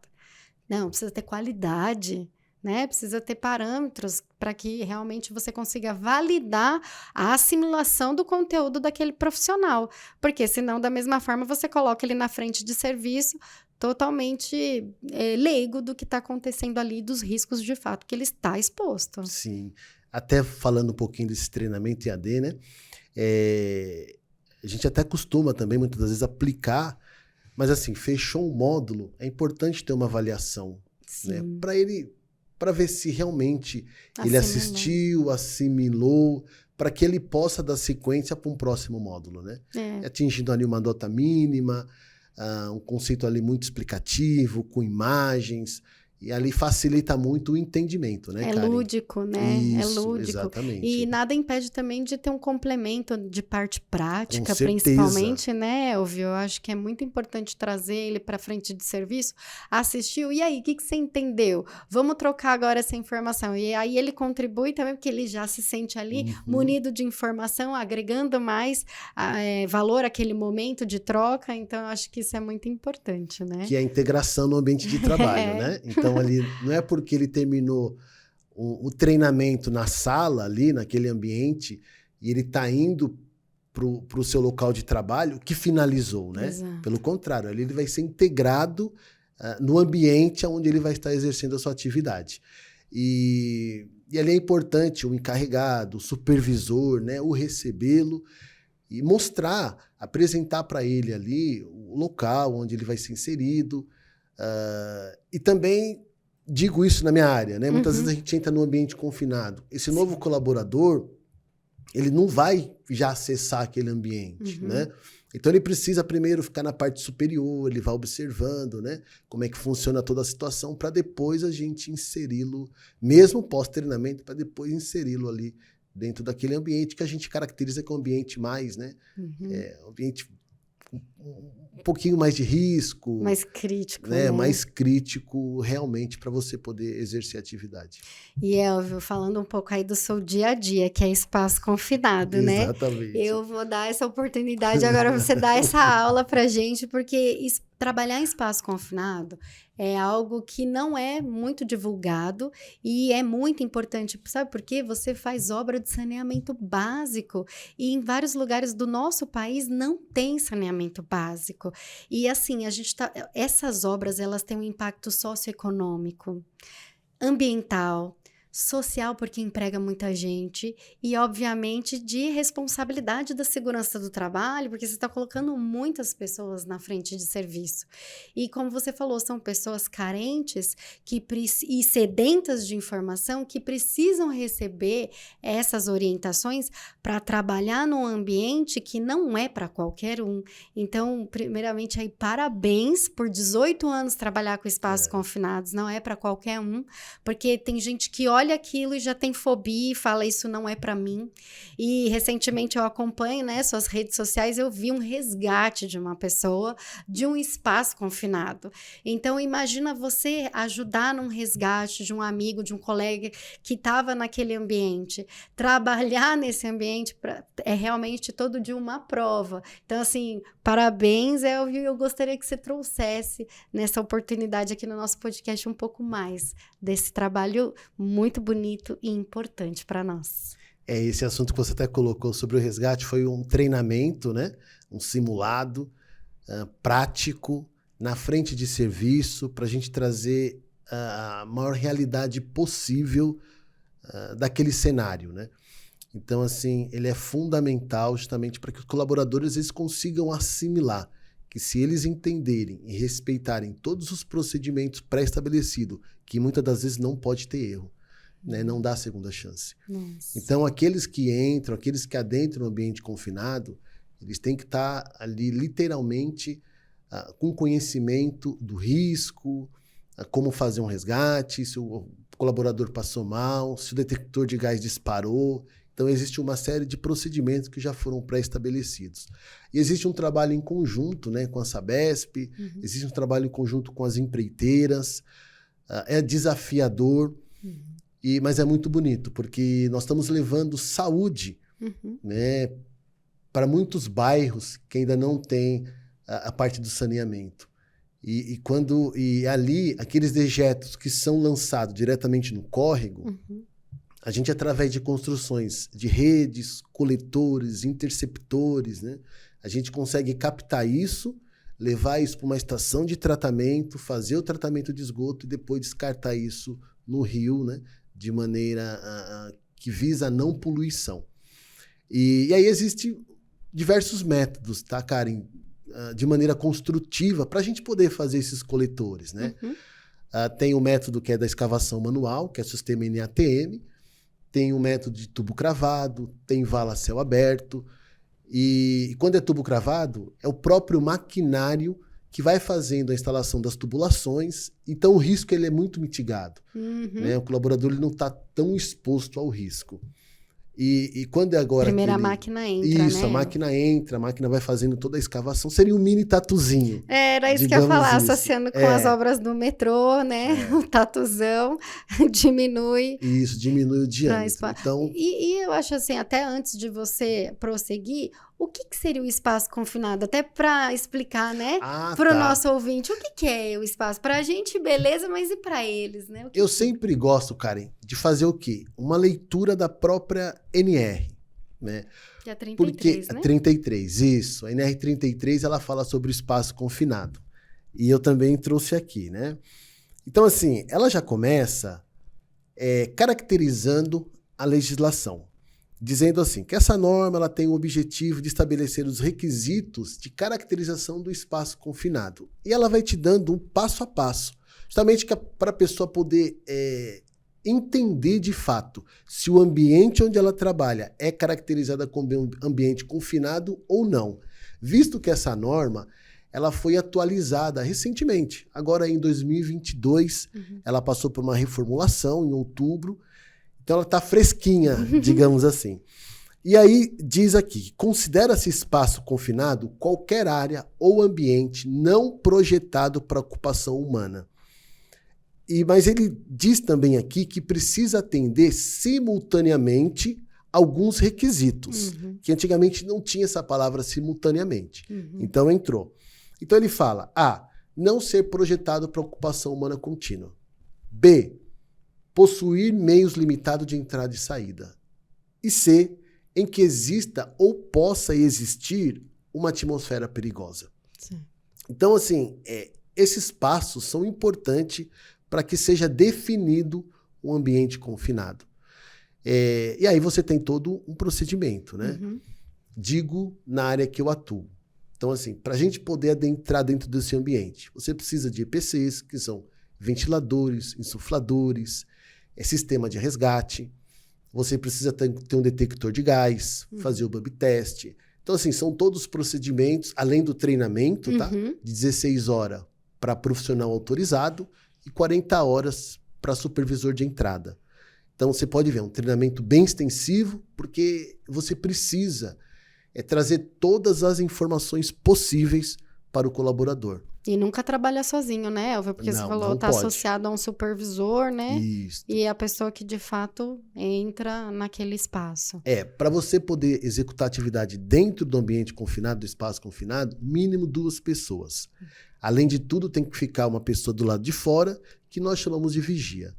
Não, precisa ter qualidade, né? Precisa ter parâmetros para que realmente você consiga validar a assimilação do conteúdo daquele profissional. Porque senão, da mesma forma, você coloca ele na frente de serviço totalmente leigo do que está acontecendo ali, dos riscos de fato que ele está exposto. Sim. Até falando um pouquinho desse treinamento EAD, né? A gente até costuma também, muitas das vezes, aplicar. Mas assim, fechou um módulo, é importante ter uma avaliação, né? Para ver se realmente ele assistiu, assimilou, para que ele possa dar sequência para um próximo módulo, né? Atingindo ali uma nota mínima, um conceito ali muito explicativo, com imagens, e ali facilita muito o entendimento, né, Karen? Lúdico, né? Isso, é lúdico. exatamente. E nada impede também de ter um complemento de parte prática, Com certeza. principalmente, né, Elvio? Eu acho que é muito importante trazer ele para frente de serviço. Assistiu, e aí, o que você entendeu? Vamos trocar agora essa informação. E aí ele contribui também, porque ele já se sente ali munido de informação, agregando mais valor àquele momento de troca. Então, eu acho que isso é muito importante, né? Que é a integração no ambiente de trabalho, né? Então, ali, não é porque ele terminou o treinamento na sala, ali, naquele ambiente, e ele está indo para o seu local de trabalho que finalizou, né? Exato. Pelo contrário, ali ele vai ser integrado no ambiente onde ele vai estar exercendo a sua atividade. E ali é importante o encarregado, o supervisor, né? O recebê-lo e mostrar, apresentar para ele ali o local onde ele vai ser inserido. E também digo isso na minha área, né? Muitas vezes a gente entra num ambiente confinado. Esse novo colaborador, ele não vai já acessar aquele ambiente, né? Então ele precisa primeiro ficar na parte superior, ele vai observando, né? Como é que funciona toda a situação, para depois a gente inseri-lo, mesmo pós-treinamento, para depois inseri-lo ali dentro daquele ambiente que a gente caracteriza como ambiente mais, né? Ambiente um pouquinho mais de risco. Mais crítico, né? né? Mais crítico, realmente, para você poder exercer a atividade. E, Elvio, falando um pouco aí do seu dia a dia, que é espaço confinado, né? Exatamente. Eu vou dar essa oportunidade agora, você dar essa aula pra gente, porque trabalhar em espaço confinado é algo que não é muito divulgado e é muito importante, sabe por quê? Você faz obra de saneamento básico e em vários lugares do nosso país não tem saneamento básico. E assim, essas obras, elas têm um impacto socioeconômico, ambiental, social, porque emprega muita gente, e obviamente de responsabilidade da segurança do trabalho, porque você está colocando muitas pessoas na frente de serviço. E como você falou, são pessoas carentes e sedentas de informação que precisam receber essas orientações para trabalhar num ambiente que não é para qualquer um. Então, primeiramente, aí, parabéns por 18 anos trabalhar com espaços confinados, não é para qualquer um, porque tem gente que olha aquilo e já tem fobia e fala, isso não é para mim. E recentemente eu acompanho, né, suas redes sociais, eu vi um resgate de uma pessoa de um espaço confinado. Então, imagina você ajudar num resgate de um amigo, de um colega que estava naquele ambiente. Trabalhar nesse ambiente é realmente todo dia uma prova. Então, assim, parabéns, Elvio, eu gostaria que você trouxesse nessa oportunidade aqui no nosso podcast um pouco mais desse trabalho muito bonito e importante para nós. Esse assunto que você até colocou sobre o resgate foi um treinamento, né? Um simulado prático na frente de serviço para a gente trazer a maior realidade possível daquele cenário, né? Então, assim, ele é fundamental justamente para que os colaboradores eles consigam assimilar que se eles entenderem e respeitarem todos os procedimentos pré-estabelecidos, que muitas das vezes não pode ter erro, né? Não dá segunda chance. Nossa. Então, aqueles que entram, aqueles que adentram o ambiente confinado, eles têm que estar ali literalmente com conhecimento do risco, como fazer um resgate, se o colaborador passou mal, se o detector de gás disparou. Então, existe uma série de procedimentos que já foram pré-estabelecidos. E existe um trabalho em conjunto, né, com a Sabesp, existe um trabalho em conjunto com as empreiteiras, é desafiador, mas é muito bonito, porque nós estamos levando saúde, né, para muitos bairros que ainda não têm a parte do saneamento. E ali, aqueles dejetos que são lançados diretamente no córrego, a gente, através de construções de redes, coletores, interceptores, né, a gente consegue captar isso, levar isso para uma estação de tratamento, fazer o tratamento de esgoto e depois descartar isso no rio, né, de maneira que visa a não poluição. E aí existem diversos métodos, tá, Karen? De maneira construtiva para a gente poder fazer esses coletores, né? Tem o método que é da escavação manual, que é o sistema NATM, tem um método de tubo cravado, tem vala a céu aberto. E quando é tubo cravado, é o próprio maquinário que vai fazendo a instalação das tubulações, então o risco ele é muito mitigado. Né? O colaborador ele não está tão exposto ao risco. E quando é agora... Primeiro a máquina entra, Isso, né? a máquina entra, a máquina vai fazendo toda a escavação. Seria um mini tatuzinho. Era isso que eu ia falar, isso. associando com as obras do metrô, né? O tatuzão diminui. Isso, diminui o diâmetro. Então... E eu acho assim, até antes de você prosseguir, o que seria o espaço confinado? Até para explicar, né? Para o nosso ouvinte, o que é o espaço? Para a gente, beleza, mas e para eles, né? Eu sempre gosto, Karen, de fazer o quê? Uma leitura da própria NR, né? Que é 33, porque, né? 33, isso. A NR 33, ela fala sobre o espaço confinado. E eu também trouxe aqui, né? Então, assim, ela já começa caracterizando a legislação, dizendo assim, que essa norma ela tem o objetivo de estabelecer os requisitos de caracterização do espaço confinado. E ela vai te dando um passo a passo, justamente para a pessoa poder entender de fato se o ambiente onde ela trabalha é caracterizada como ambiente confinado ou não. Visto que essa norma ela foi atualizada recentemente, agora em 2022, ela passou por uma reformulação em outubro, então ela está fresquinha, digamos assim. E aí diz aqui, considera-se espaço confinado qualquer área ou ambiente não projetado para ocupação humana. Mas ele diz também aqui que precisa atender simultaneamente alguns requisitos, que antigamente não tinha essa palavra simultaneamente. Então entrou. Então ele fala, A, não ser projetado para ocupação humana contínua. B, possuir meios limitados de entrada e saída. E C, em que exista ou possa existir uma atmosfera perigosa. Sim. Então, assim, esses passos são importantes para que seja definido um ambiente confinado. E aí você tem todo um procedimento, né? Digo na área que eu atuo. Então, assim, para a gente poder adentrar dentro desse ambiente, você precisa de EPCs, que são ventiladores, insufladores, sistema de resgate. Você precisa ter um detector de gás, fazer o bump test. Então, assim, são todos os procedimentos, além do treinamento, tá? De 16 horas para profissional autorizado e 40 horas para supervisor de entrada. Então, você pode ver, é um treinamento bem extensivo, porque você precisa trazer todas as informações possíveis para o colaborador. E nunca trabalha sozinho, né, Elvio? Porque você falou, está associado a um supervisor, né? Isso. E a pessoa que, de fato, entra naquele espaço. Para você poder executar atividade dentro do ambiente confinado, do espaço confinado, mínimo 2 pessoas. Além de tudo, tem que ficar uma pessoa do lado de fora, que nós chamamos de vigia.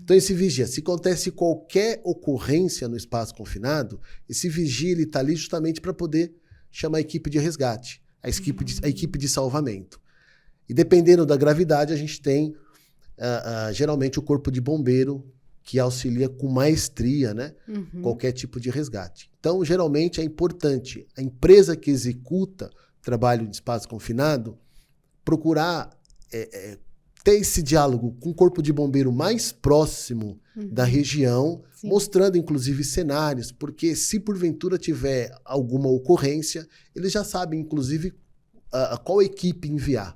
Então, esse vigia, se acontece qualquer ocorrência no espaço confinado, esse vigia está ali justamente para poder chamar a equipe de resgate, a equipe de salvamento. E dependendo da gravidade, a gente tem geralmente o corpo de bombeiro que auxilia com maestria, né? Qualquer tipo de resgate. Então, geralmente é importante a empresa que executa trabalho de espaço confinado procurar ter esse diálogo com o corpo de bombeiro mais próximo da região, mostrando inclusive cenários, porque se porventura tiver alguma ocorrência, eles já sabem inclusive qual equipe enviar.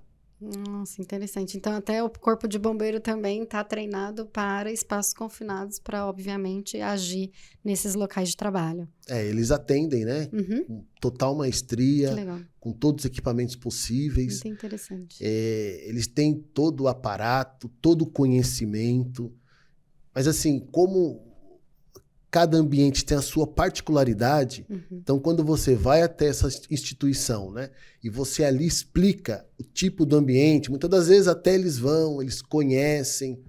Nossa, interessante. Então, até o corpo de bombeiro também está treinado para espaços confinados, para, obviamente, agir nesses locais de trabalho. Eles atendem, né? Com total maestria, com todos os equipamentos possíveis. Muito interessante. Eles têm todo o aparato, todo o conhecimento. Mas, assim, como cada ambiente tem a sua particularidade, então quando você vai até essa instituição, né, e você ali explica o tipo do ambiente, muitas das vezes até eles conhecem,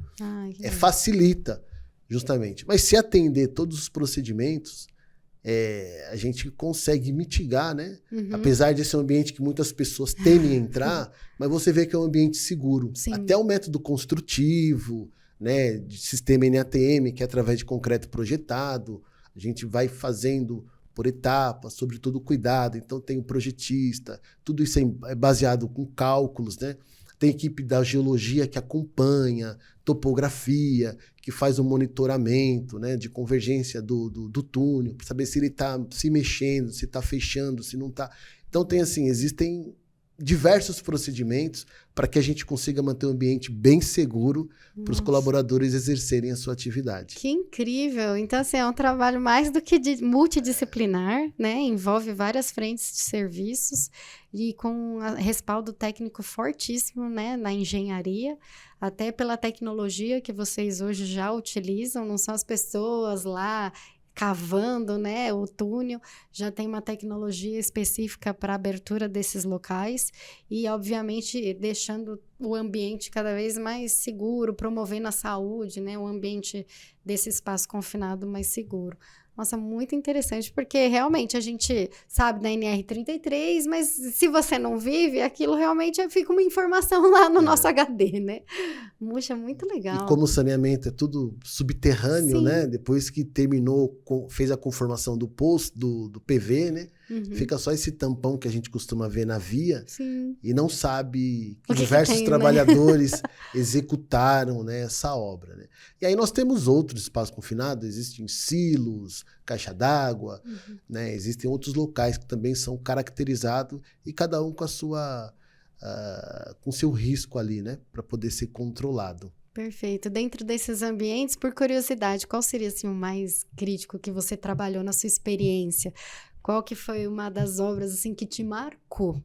facilita, justamente. Mas se atender todos os procedimentos, a gente consegue mitigar, né? Apesar de ser um ambiente que muitas pessoas temem entrar, mas você vê que é um ambiente seguro. Sim. Até o método construtivo, né, de sistema NATM, que é através de concreto projetado, a gente vai fazendo por etapas, sobre todo o cuidado. Então tem o projetista, tudo isso é baseado com cálculos, né? tem equipe da geologia que acompanha, topografia, que faz o monitoramento, né, de convergência do túnel, para saber se ele está se mexendo, se está fechando, se não está. Então, existem diversos procedimentos para que a gente consiga manter um ambiente bem seguro para os colaboradores exercerem a sua atividade. Que incrível! Então, é um trabalho mais do que multidisciplinar, né? Envolve várias frentes de serviços e com respaldo técnico fortíssimo, né? Na engenharia, até pela tecnologia que vocês hoje já utilizam, não são as pessoas lá cavando, né, o túnel, já tem uma tecnologia específica para a abertura desses locais e, obviamente, deixando o ambiente cada vez mais seguro, promovendo a saúde, né, o ambiente desse espaço confinado mais seguro. Nossa, muito interessante, porque realmente a gente sabe da NR33, mas se você não vive, aquilo realmente fica uma informação lá no nosso HD, né? Puxa, muito legal. E como o saneamento é tudo subterrâneo, né? Depois que terminou, fez a conformação do poço, do PV, né? Fica só esse tampão que a gente costuma ver na via. Sim. E não sabe que diversos tem, trabalhadores executaram, né, essa obra. Né? E aí nós temos outros espaços confinados, existem silos, caixa d'água, né? Existem outros locais que também são caracterizados e cada um com a sua... com seu risco ali, né? Para poder ser controlado. Perfeito. Dentro desses ambientes, por curiosidade, qual seria assim, o mais crítico que você trabalhou na sua experiência? Qual que foi uma das obras assim, que te marcou?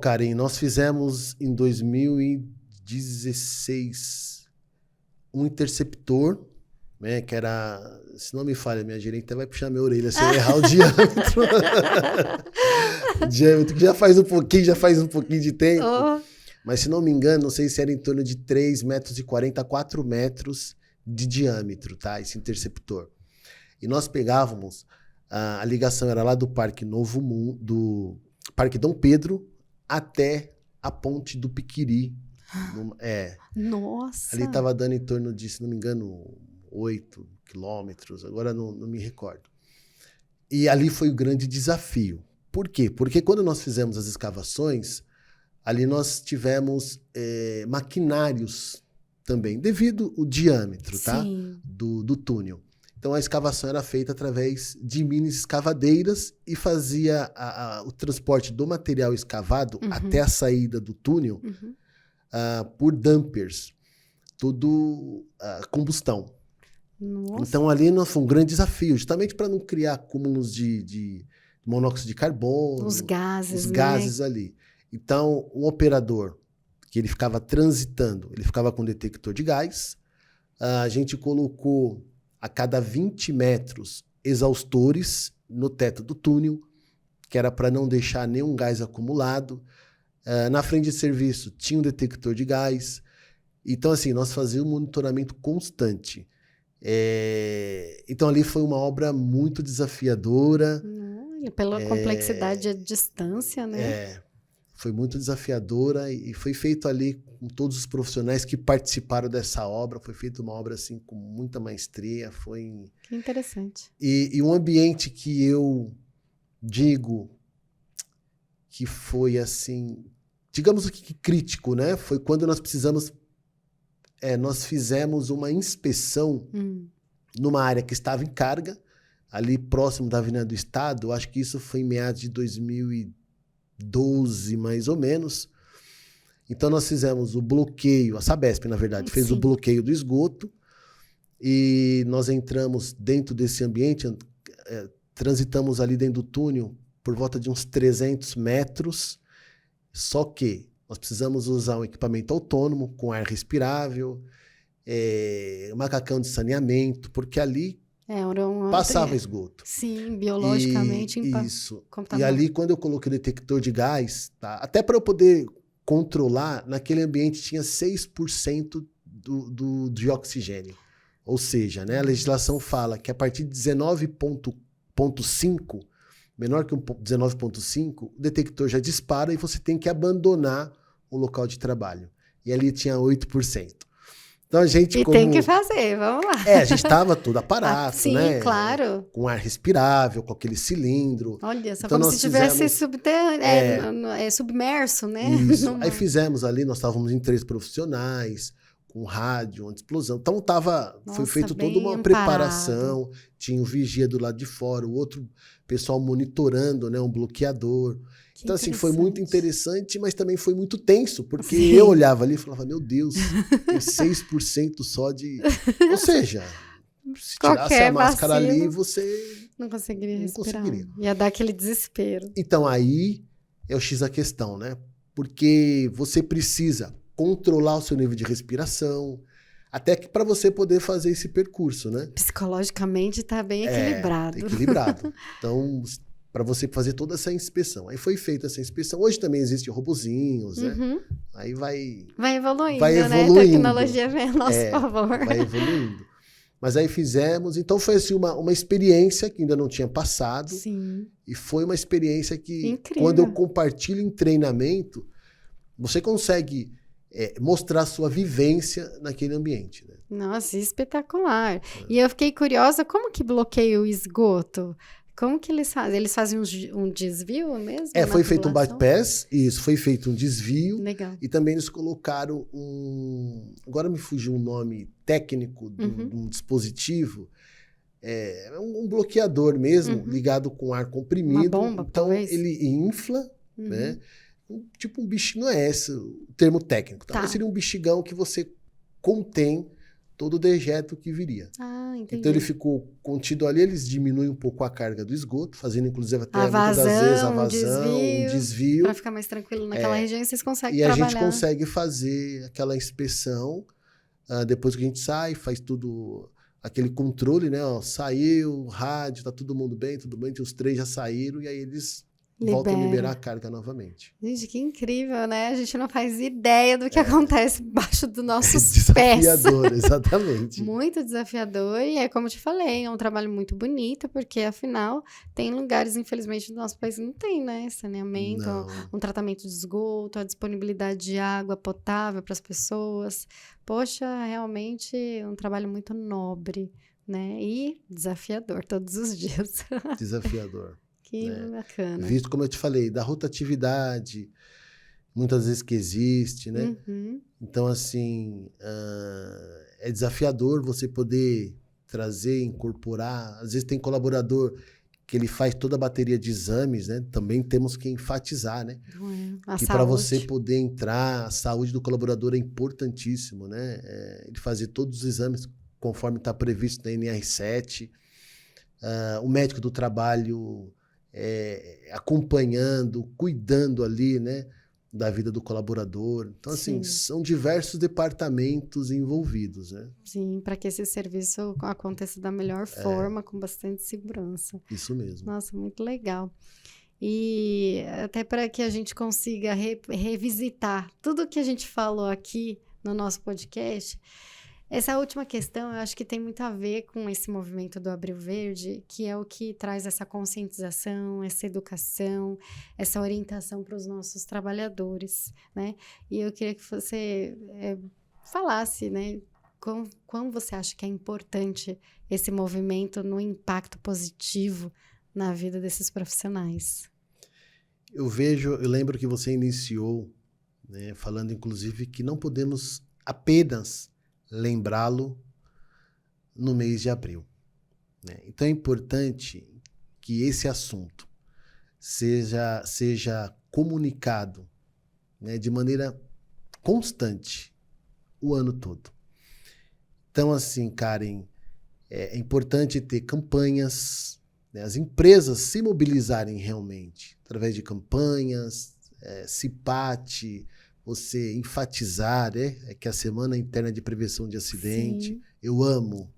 Karen, nós fizemos em 2016 um interceptor, né, que era, se não me falha, minha gerente vai puxar minha orelha se eu errar o diâmetro. O diâmetro que já faz um pouquinho de tempo. Mas se não me engano, não sei se era em torno de 3,40 metros a 4 metros de diâmetro, tá? Esse interceptor. E nós pegávamos, a ligação era lá do Parque Novo Mundo, do Parque Dom Pedro, até a Ponte do Piquiri. Nossa! Ali estava dando em torno de, se não me engano, 8 quilômetros, agora não me recordo. E ali foi o grande desafio. Por quê? Porque quando nós fizemos as escavações, ali nós tivemos maquinários também, devido ao diâmetro, tá? Do túnel. Então, a escavação era feita através de mini escavadeiras e fazia o transporte do material escavado até a saída do túnel por dumpers, tudo combustão. Nossa. Então, ali foi um grande desafio, justamente para não criar acúmulos de monóxido de carbono. Os gases, né? Ali. Então, um operador que ele ficava transitando, ele ficava com detector de gás. A gente colocou a cada 20 metros exaustores no teto do túnel, que era para não deixar nenhum gás acumulado. Na frente de serviço tinha um detector de gás. Então, assim, nós fazíamos um monitoramento constante. Então, ali foi uma obra muito desafiadora. Pela complexidade e a distância, né? Foi muito desafiadora e foi feito ali com todos os profissionais que participaram dessa obra. Foi feita uma obra assim com muita maestria. Que interessante. E um ambiente que eu digo que foi assim, digamos que crítico, né? Foi quando nós fizemos uma inspeção numa área que estava em carga, ali próximo da Avenida do Estado. Acho que isso foi em meados de 2012, mais ou menos. Então, nós fizemos o bloqueio, a Sabesp, na verdade, fez o bloqueio do esgoto e nós entramos dentro desse ambiente, transitamos ali dentro do túnel por volta de uns 300 metros, só que nós precisamos usar um equipamento autônomo com ar respirável, macacão de saneamento, porque ali passava esgoto. Sim, biologicamente. Isso. E ali, quando eu coloquei o detector de gás, tá? Até para eu poder controlar, naquele ambiente tinha 6% de oxigênio. Ou seja, né, a legislação fala que a partir de 19,5, menor que 19,5, o detector já dispara e você tem que abandonar o local de trabalho. E ali tinha 8%. Então a gente E tem que fazer, vamos lá. A gente estava todo aparato, sim, né? claro. Com ar respirável, com aquele cilindro. Olha, só então, como se estivesse submerso, né? Isso. Aí fizemos ali, nós estávamos em 3 profissionais, com rádio, anti-explosão. Então foi feito toda uma preparação. Tinha o vigia do lado de fora, o outro pessoal monitorando, né? Um bloqueador. Então, assim, foi muito interessante, mas também foi muito tenso, porque eu olhava ali e falava, meu Deus, tem 6% só de... Ou seja, se tirasse a máscara ali, você... Não conseguiria respirar. Ia dar aquele desespero. Então, aí é o X da questão, né? Porque você precisa controlar o seu nível de respiração, até que para você poder fazer esse percurso, né? Psicologicamente tá bem equilibrado. Equilibrado. Então... para você fazer toda essa inspeção. Aí foi feita essa inspeção. Hoje também existem robozinhos, né? Aí vai evoluindo, né? A tecnologia vem a nosso favor. Vai evoluindo. Mas aí fizemos. Então foi assim, uma experiência que ainda não tinha passado. Sim. E foi uma experiência que, incrível. Quando eu compartilho em treinamento, você consegue mostrar a sua vivência naquele ambiente, né? Nossa, espetacular. E eu fiquei curiosa, como que bloqueia o esgoto? Como que eles fazem? Eles fazem um desvio mesmo? Foi feito um bypass, isso, foi feito um desvio. Legal. E também eles colocaram agora me fugiu um nome técnico de um dispositivo, um bloqueador mesmo, ligado com ar comprimido. Uma bomba, então talvez? ele infla, né? Tipo um bexigão, não é esse o termo técnico, tá? Mas seria um bexigão que você contém todo o dejeto que viria. Entendi. Então ele ficou contido ali, eles diminuem um pouco a carga do esgoto, fazendo inclusive até muitas das vezes a vazão, um desvio. Para ficar mais tranquilo naquela região, e vocês conseguem trabalhar. E a gente consegue fazer aquela inspeção, depois que a gente sai, faz tudo, aquele controle, né? Ó, saiu, rádio, tá todo mundo bem, os 3 já saíram, e aí eles voltam a liberar a carga novamente. Gente, que incrível, né? A gente não faz ideia do que acontece embaixo dos nossos desafiador, pés. Exatamente. Muito desafiador, e como eu te falei, é um trabalho muito bonito, porque afinal tem lugares, infelizmente, do nosso país que não tem, né? Saneamento, um tratamento de esgoto, a disponibilidade de água potável para as pessoas. Poxa, realmente um trabalho muito nobre, né? E desafiador todos os dias. Desafiador. Que bacana. Visto, como eu te falei, da rotatividade, muitas vezes que existe, né? Então, assim, é desafiador você poder trazer, incorporar. Às vezes tem colaborador que ele faz toda a bateria de exames, né? Também temos que enfatizar, né? Que para você poder entrar, a saúde do colaborador é importantíssimo, né? Ele fazer todos os exames conforme está previsto na NR7. O médico do trabalho... acompanhando, cuidando ali, né, da vida do colaborador. Então, assim, são diversos departamentos envolvidos, né? Sim, para que esse serviço aconteça da melhor forma, com bastante segurança. Isso mesmo. Nossa, muito legal. E até para que a gente consiga revisitar tudo que a gente falou aqui no nosso podcast. Essa última questão, eu acho que tem muito a ver com esse movimento do Abril Verde, que é o que traz essa conscientização, essa educação, essa orientação para os nossos trabalhadores, né? E eu queria que você falasse, né, como você acha que é importante esse movimento no impacto positivo na vida desses profissionais. Eu lembro que você iniciou, né, falando inclusive que não podemos apenas lembrá-lo no mês de abril, né? Então é importante que esse assunto seja comunicado, né, de maneira constante o ano todo. Então, assim, Karen, é importante ter campanhas, né, as empresas se mobilizarem realmente através de campanhas, CIPAT, você enfatizar, que a Semana Interna de Prevenção de Acidente, Sim. eu amo,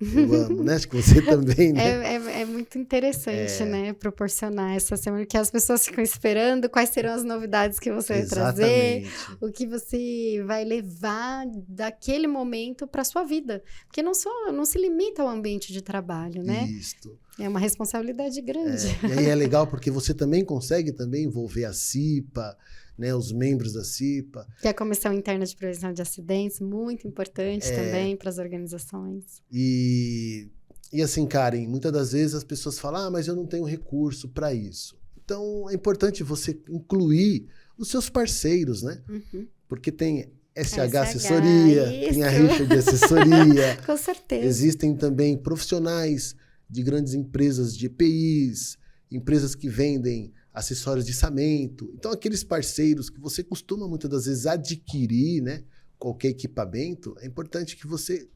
né? Acho que você também, né? É muito interessante, né? Proporcionar essa semana, que as pessoas ficam esperando quais serão as novidades que você vai trazer, o que você vai levar daquele momento para a sua vida. Porque não se limita ao ambiente de trabalho, né? Isso. É uma responsabilidade grande. E aí é legal porque você também consegue envolver a CIPA, né, os membros da CIPA. Que é a Comissão Interna de Prevenção de Acidentes, muito importante também para as organizações. E assim, Karen, muitas das vezes as pessoas falam, mas eu não tenho recurso para isso. Então, é importante você incluir os seus parceiros, né? Uhum. Porque tem SH Assessoria, tem a Richard Assessoria. Com certeza. Existem também profissionais de grandes empresas de EPIs, empresas que vendem acessórios de içamento. Então, aqueles parceiros que você costuma muitas das vezes adquirir, né, qualquer equipamento, é importante que você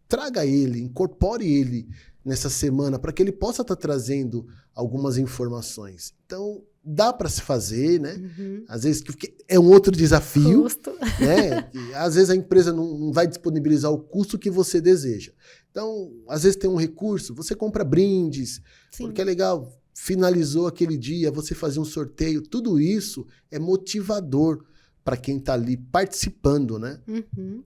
traga ele, incorpore ele nessa semana para que ele possa estar trazendo algumas informações. Então, dá para se fazer, né? Uhum. Às vezes é um outro desafio, Custo. né? E, às vezes a empresa não vai disponibilizar o custo que você deseja. Então, às vezes tem um recurso, você compra brindes, Sim. porque é legal, finalizou aquele dia, você fazer um sorteio, tudo isso é motivador para quem está ali participando, né? Uhum.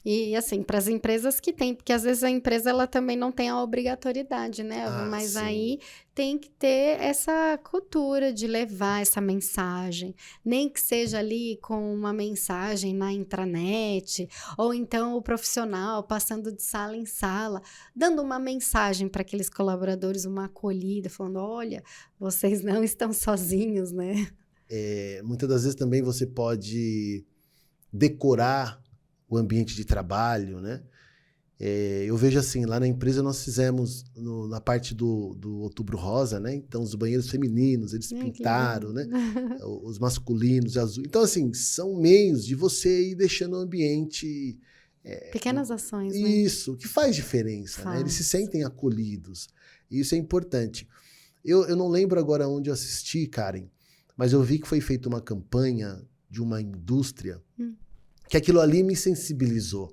E assim, para as empresas que têm, porque às vezes a empresa ela também não tem a obrigatoriedade, né? Mas sim. aí tem que ter essa cultura de levar essa mensagem, nem que seja ali com uma mensagem na intranet, ou então o profissional passando de sala em sala, dando uma mensagem para aqueles colaboradores, uma acolhida, falando, olha, vocês não estão sozinhos, né? Muitas das vezes também você pode decorar o ambiente de trabalho, né? Eu vejo assim, lá na empresa nós fizemos na parte do Outubro Rosa, né? Então, os banheiros femininos, eles pintaram, né? Os masculinos de azul. Então, assim, são meios de você ir deixando o ambiente... Pequenas ações, né? Isso, que faz diferença, né? Eles se sentem acolhidos. E isso é importante. Eu não lembro agora onde eu assisti, Karen, mas eu vi que foi feita uma campanha de uma indústria que aquilo ali me sensibilizou.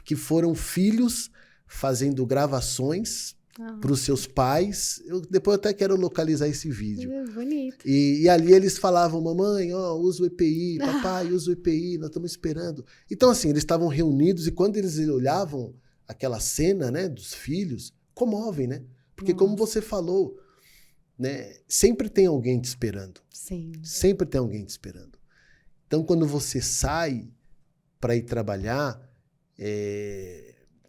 Que foram filhos fazendo gravações para os seus pais. Depois eu até quero localizar esse vídeo. Bonito. E ali eles falavam, mamãe, usa o EPI, papai, usa o EPI, nós estamos esperando. Então, assim, eles estavam reunidos e quando eles olhavam aquela cena, né, dos filhos, comovem, né? Porque como você falou, né, sempre tem alguém te esperando. Sim. Sempre tem alguém te esperando. Então, quando você sai para ir trabalhar,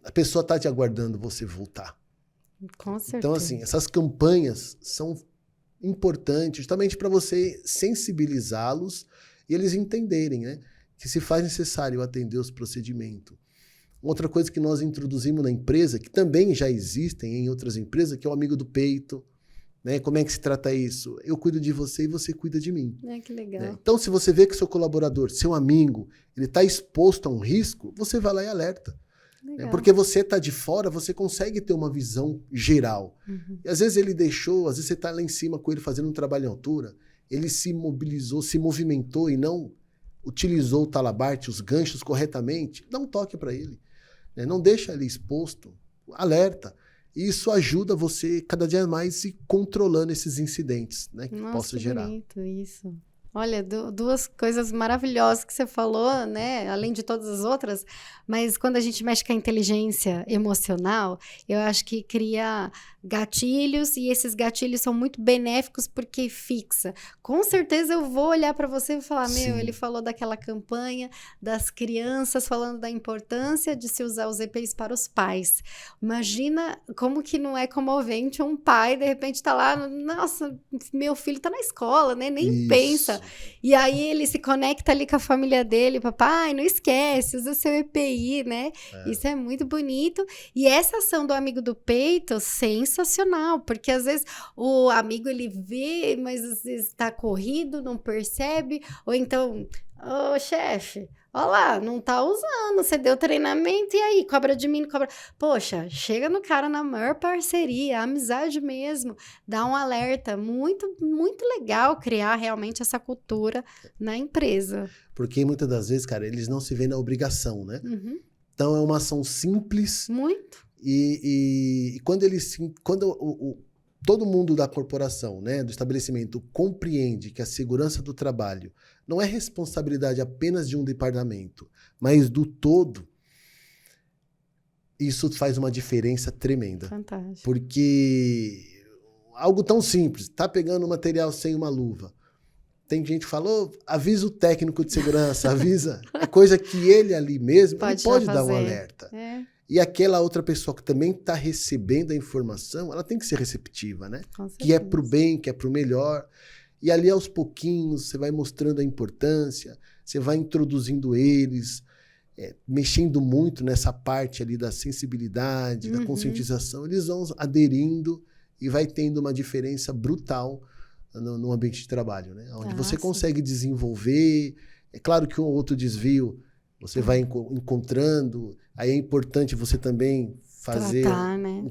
a pessoa está te aguardando você voltar. Com certeza. Então, assim, essas campanhas são importantes justamente para você sensibilizá-los e eles entenderem, né, que se faz necessário atender os procedimentos. Outra coisa que nós introduzimos na empresa, que também já existem em outras empresas, que é o amigo do peito. Né? Como é que se trata isso? Eu cuido de você e você cuida de mim. Que legal. Né? Então, se você vê que seu colaborador, seu amigo, ele está exposto a um risco, você vai lá e alerta. Né? Porque você está de fora, você consegue ter uma visão geral. E às vezes ele deixou, às vezes você está lá em cima com ele fazendo um trabalho em altura, ele se mobilizou, se movimentou e não utilizou o talabarte, os ganchos corretamente, dá um toque para ele. Né? Não deixa ele exposto, alerta. E isso ajuda você cada dia mais ir controlando esses incidentes, né, que possa gerar. Bonito isso. Olha, duas coisas maravilhosas que você falou, né? Além de todas as outras, mas quando a gente mexe com a inteligência emocional, eu acho que cria gatilhos e esses gatilhos são muito benéficos porque fixa. Com certeza eu vou olhar para você e falar, ele falou daquela campanha das crianças falando da importância de se usar os EPIs para os pais. Imagina como que não é comovente um pai de repente tá lá, nossa, meu filho tá na escola, né? Nem pensa. E aí ele se conecta ali com a família dele, papai, não esquece, usa seu EPI, né? Isso é muito bonito. E essa ação do amigo do peito, sensacional, porque às vezes o amigo ele vê, mas às vezes tá corrido, não percebe, ou então, chefe, olha lá, não tá usando, você deu treinamento, e aí, cobra de mim, cobra... Poxa, chega no cara na maior parceria, amizade mesmo, dá um alerta, muito, muito legal criar realmente essa cultura na empresa. Porque muitas das vezes, cara, eles não se veem na obrigação, né? Então é uma ação simples. Muito. E quando todo mundo da corporação, né, do estabelecimento, compreende que a segurança do trabalho não é responsabilidade apenas de um departamento, mas do todo, isso faz uma diferença tremenda. Fantástico. Porque algo tão simples, tá pegando material sem uma luva, Tem gente que fala, avisa o técnico de segurança, avisa. É coisa que ele ali mesmo pode dar um alerta. E aquela outra pessoa que também está recebendo a informação, ela tem que ser receptiva, né? Que é para o bem, que é para o melhor. E ali, aos pouquinhos, você vai mostrando a importância, você vai introduzindo eles, mexendo muito nessa parte ali da sensibilidade, da conscientização. Eles vão aderindo e vai tendo uma diferença brutal no ambiente de trabalho, né? Onde você consegue desenvolver. É claro que um ou outro desvio você vai encontrando. Aí é importante você também fazer... Tratar, né?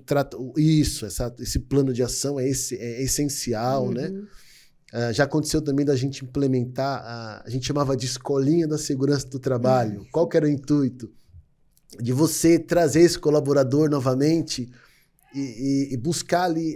Isso, esse plano de ação é essencial, né? Já aconteceu também da gente implementar, a gente chamava de escolinha da segurança do trabalho. Qual que era o intuito? De você trazer esse colaborador novamente e buscar ali...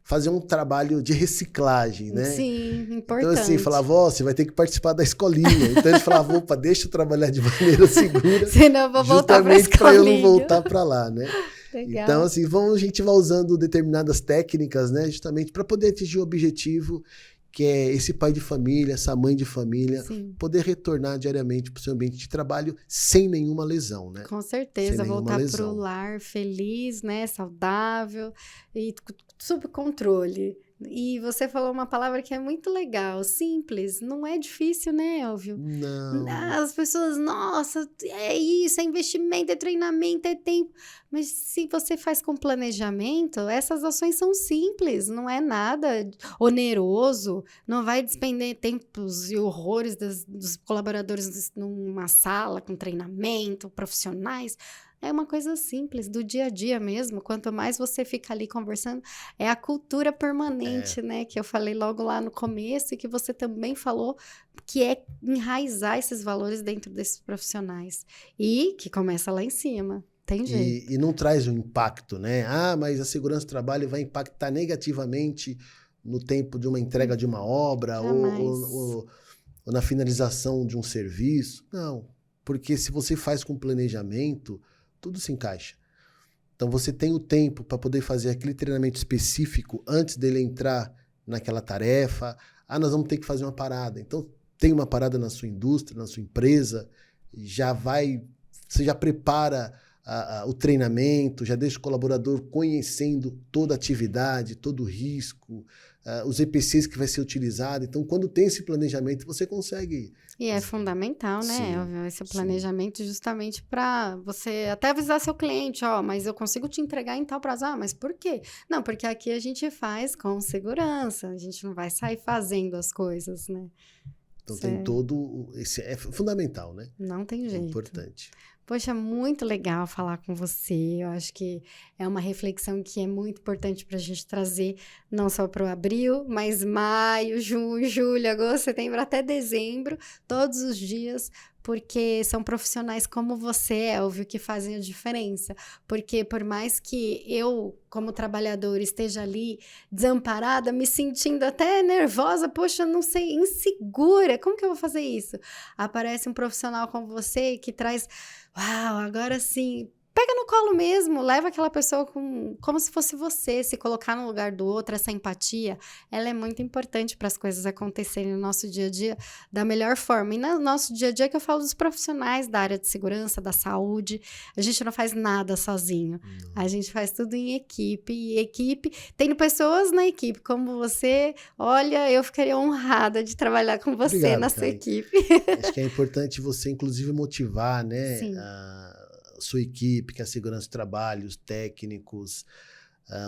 fazer um trabalho de reciclagem, né? Sim, importante. Então, assim, falava, você vai ter que participar da escolinha. Então, eles falavam, opa, deixa eu trabalhar de maneira segura. Senão eu vou voltar para a escolinha. Justamente para eu não voltar para lá, né? Legal. Então, assim, a gente vai usando determinadas técnicas, né? Justamente para poder atingir o objetivo, que é esse pai de família, essa mãe de família, poder retornar diariamente para o seu ambiente de trabalho sem nenhuma lesão, né? Com certeza, voltar para o lar feliz, né? Saudável e sob controle. E você falou uma palavra que é muito legal, simples, não é difícil, né, Elvio? Não. As pessoas, nossa, é isso, é investimento, é treinamento, é tempo. Mas se você faz com planejamento, essas ações são simples, não é nada oneroso, não vai despender tempos e horrores dos colaboradores numa sala com treinamento, profissionais. É uma coisa simples, do dia a dia mesmo. Quanto mais você fica ali conversando, é a cultura permanente, né? Que eu falei logo lá no começo e que você também falou, que é enraizar esses valores dentro desses profissionais. E que começa lá em cima. Tem jeito. E não traz um impacto, né? Mas a segurança do trabalho vai impactar negativamente no tempo de uma entrega de uma obra ou na finalização de um serviço. Não, porque se você faz com planejamento, tudo se encaixa. Então, você tem o tempo para poder fazer aquele treinamento específico antes dele entrar naquela tarefa. Nós vamos ter que fazer uma parada. Então, tem uma parada na sua indústria, na sua empresa, você já prepara o treinamento, já deixa o colaborador conhecendo toda a atividade, todo o risco, os EPCs que vai ser utilizado. Então, quando tem esse planejamento, você consegue... E é fundamental, né, Elvio? Esse planejamento justamente para você até avisar seu cliente, mas eu consigo te entregar em tal prazo. Mas por quê? Não, porque aqui a gente faz com segurança, a gente não vai sair fazendo as coisas, né? Então tem todo... é fundamental, né? Não tem jeito. É importante. Poxa, muito legal falar com você. Eu acho que é uma reflexão que é muito importante para a gente trazer, não só para o abril, mas maio, junho, julho, agosto, setembro, até dezembro, todos os dias, porque são profissionais como você, Elvio, que fazem a diferença. Porque por mais que eu, como trabalhadora, esteja ali desamparada, me sentindo até nervosa, poxa, não sei, insegura, como que eu vou fazer isso? Aparece um profissional como você que traz... Uau, agora sim, pega no colo mesmo, leva aquela pessoa como se fosse você, se colocar no lugar do outro, essa empatia, ela é muito importante para as coisas acontecerem no nosso dia a dia da melhor forma. E no nosso dia a dia que eu falo dos profissionais da área de segurança, da saúde, a gente não faz nada sozinho, a gente faz tudo em equipe, e equipe, tendo pessoas na equipe como você, olha, eu ficaria honrada de trabalhar com você. Obrigado, na sua equipe. Acho que é importante você, inclusive, motivar, né, sua equipe, que é a segurança do trabalho, os técnicos,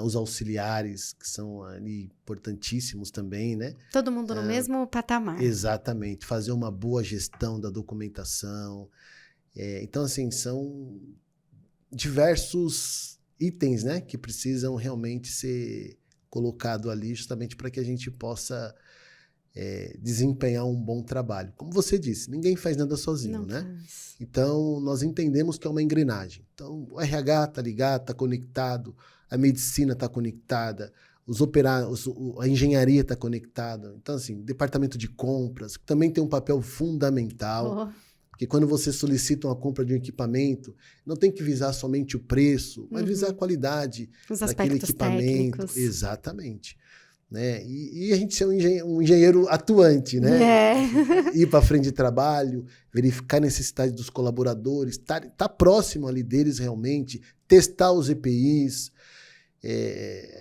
os auxiliares, que são ali importantíssimos também, né? Todo mundo no mesmo patamar. Exatamente. Fazer uma boa gestão da documentação. Então, assim, são diversos itens, né, que precisam realmente ser colocados ali justamente para que a gente possa desempenhar um bom trabalho. Como você disse, ninguém faz nada sozinho, não né? Faz. Então, nós entendemos que é uma engrenagem. Então, o RH está ligado, está conectado, a medicina está conectada, a engenharia está conectada. Então, assim, departamento de compras, que também tem um papel fundamental, porque quando você solicita uma compra de um equipamento, não tem que visar somente o preço, mas visar a qualidade daquele equipamento. Técnicos. Exatamente. né? E a gente ser um engenheiro atuante, né? Ir para frente de trabalho, verificar a necessidade dos colaboradores, tá próximo ali deles realmente, testar os EPIs.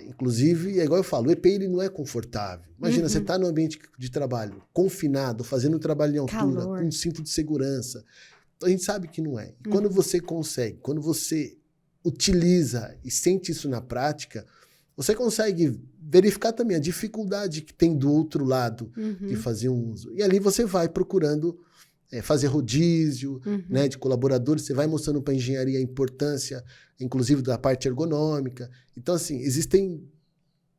Inclusive, é igual eu falo, o EPI ele não é confortável. Imagina, você está no ambiente de trabalho, confinado, fazendo um trabalho em altura, Calor. com um cinto de segurança. Então, a gente sabe que não é. E quando você consegue, quando você utiliza e sente isso na prática, você consegue verificar também a dificuldade que tem do outro lado de fazer um uso. E ali você vai procurando fazer rodízio, né, de colaboradores, você vai mostrando para a engenharia a importância, inclusive da parte ergonômica. Então, assim, existem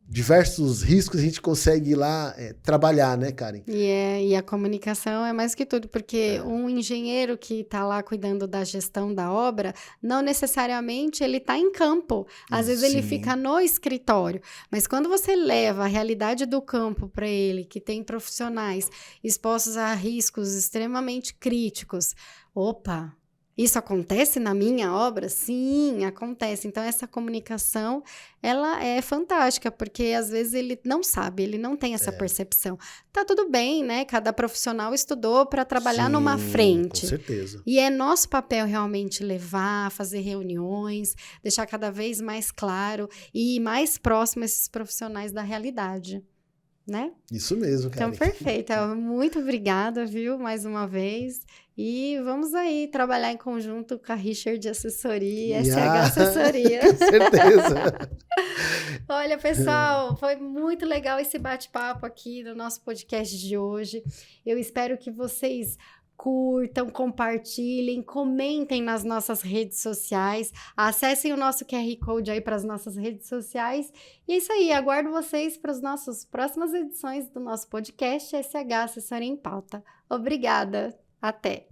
diversos riscos que a gente consegue ir lá trabalhar, né, Karen? E a comunicação é mais que tudo, porque um engenheiro que está lá cuidando da gestão da obra, não necessariamente ele está em campo. Às vezes ele fica no escritório. Mas quando você leva a realidade do campo para ele, que tem profissionais expostos a riscos extremamente críticos, opa! Isso acontece na minha obra? Sim, acontece. Então, essa comunicação, ela é fantástica, porque às vezes ele não sabe, ele não tem essa percepção. Tá tudo bem, né? Cada profissional estudou para trabalhar numa frente. Com certeza. E é nosso papel realmente levar, fazer reuniões, deixar cada vez mais claro e mais próximo esses profissionais da realidade. Né? Isso mesmo, cara. Então, perfeito. Muito obrigada, viu? Mais uma vez. E vamos aí trabalhar em conjunto com a Richard Assessoria, SH Assessoria. Com certeza. Olha, pessoal, foi muito legal esse bate-papo aqui no nosso podcast de hoje. Eu espero que vocês curtam, compartilhem, comentem nas nossas redes sociais, acessem o nosso QR Code aí para as nossas redes sociais. E é isso aí, aguardo vocês para as nossas próximas edições do nosso podcast SH Assessoria em Pauta. Obrigada, até!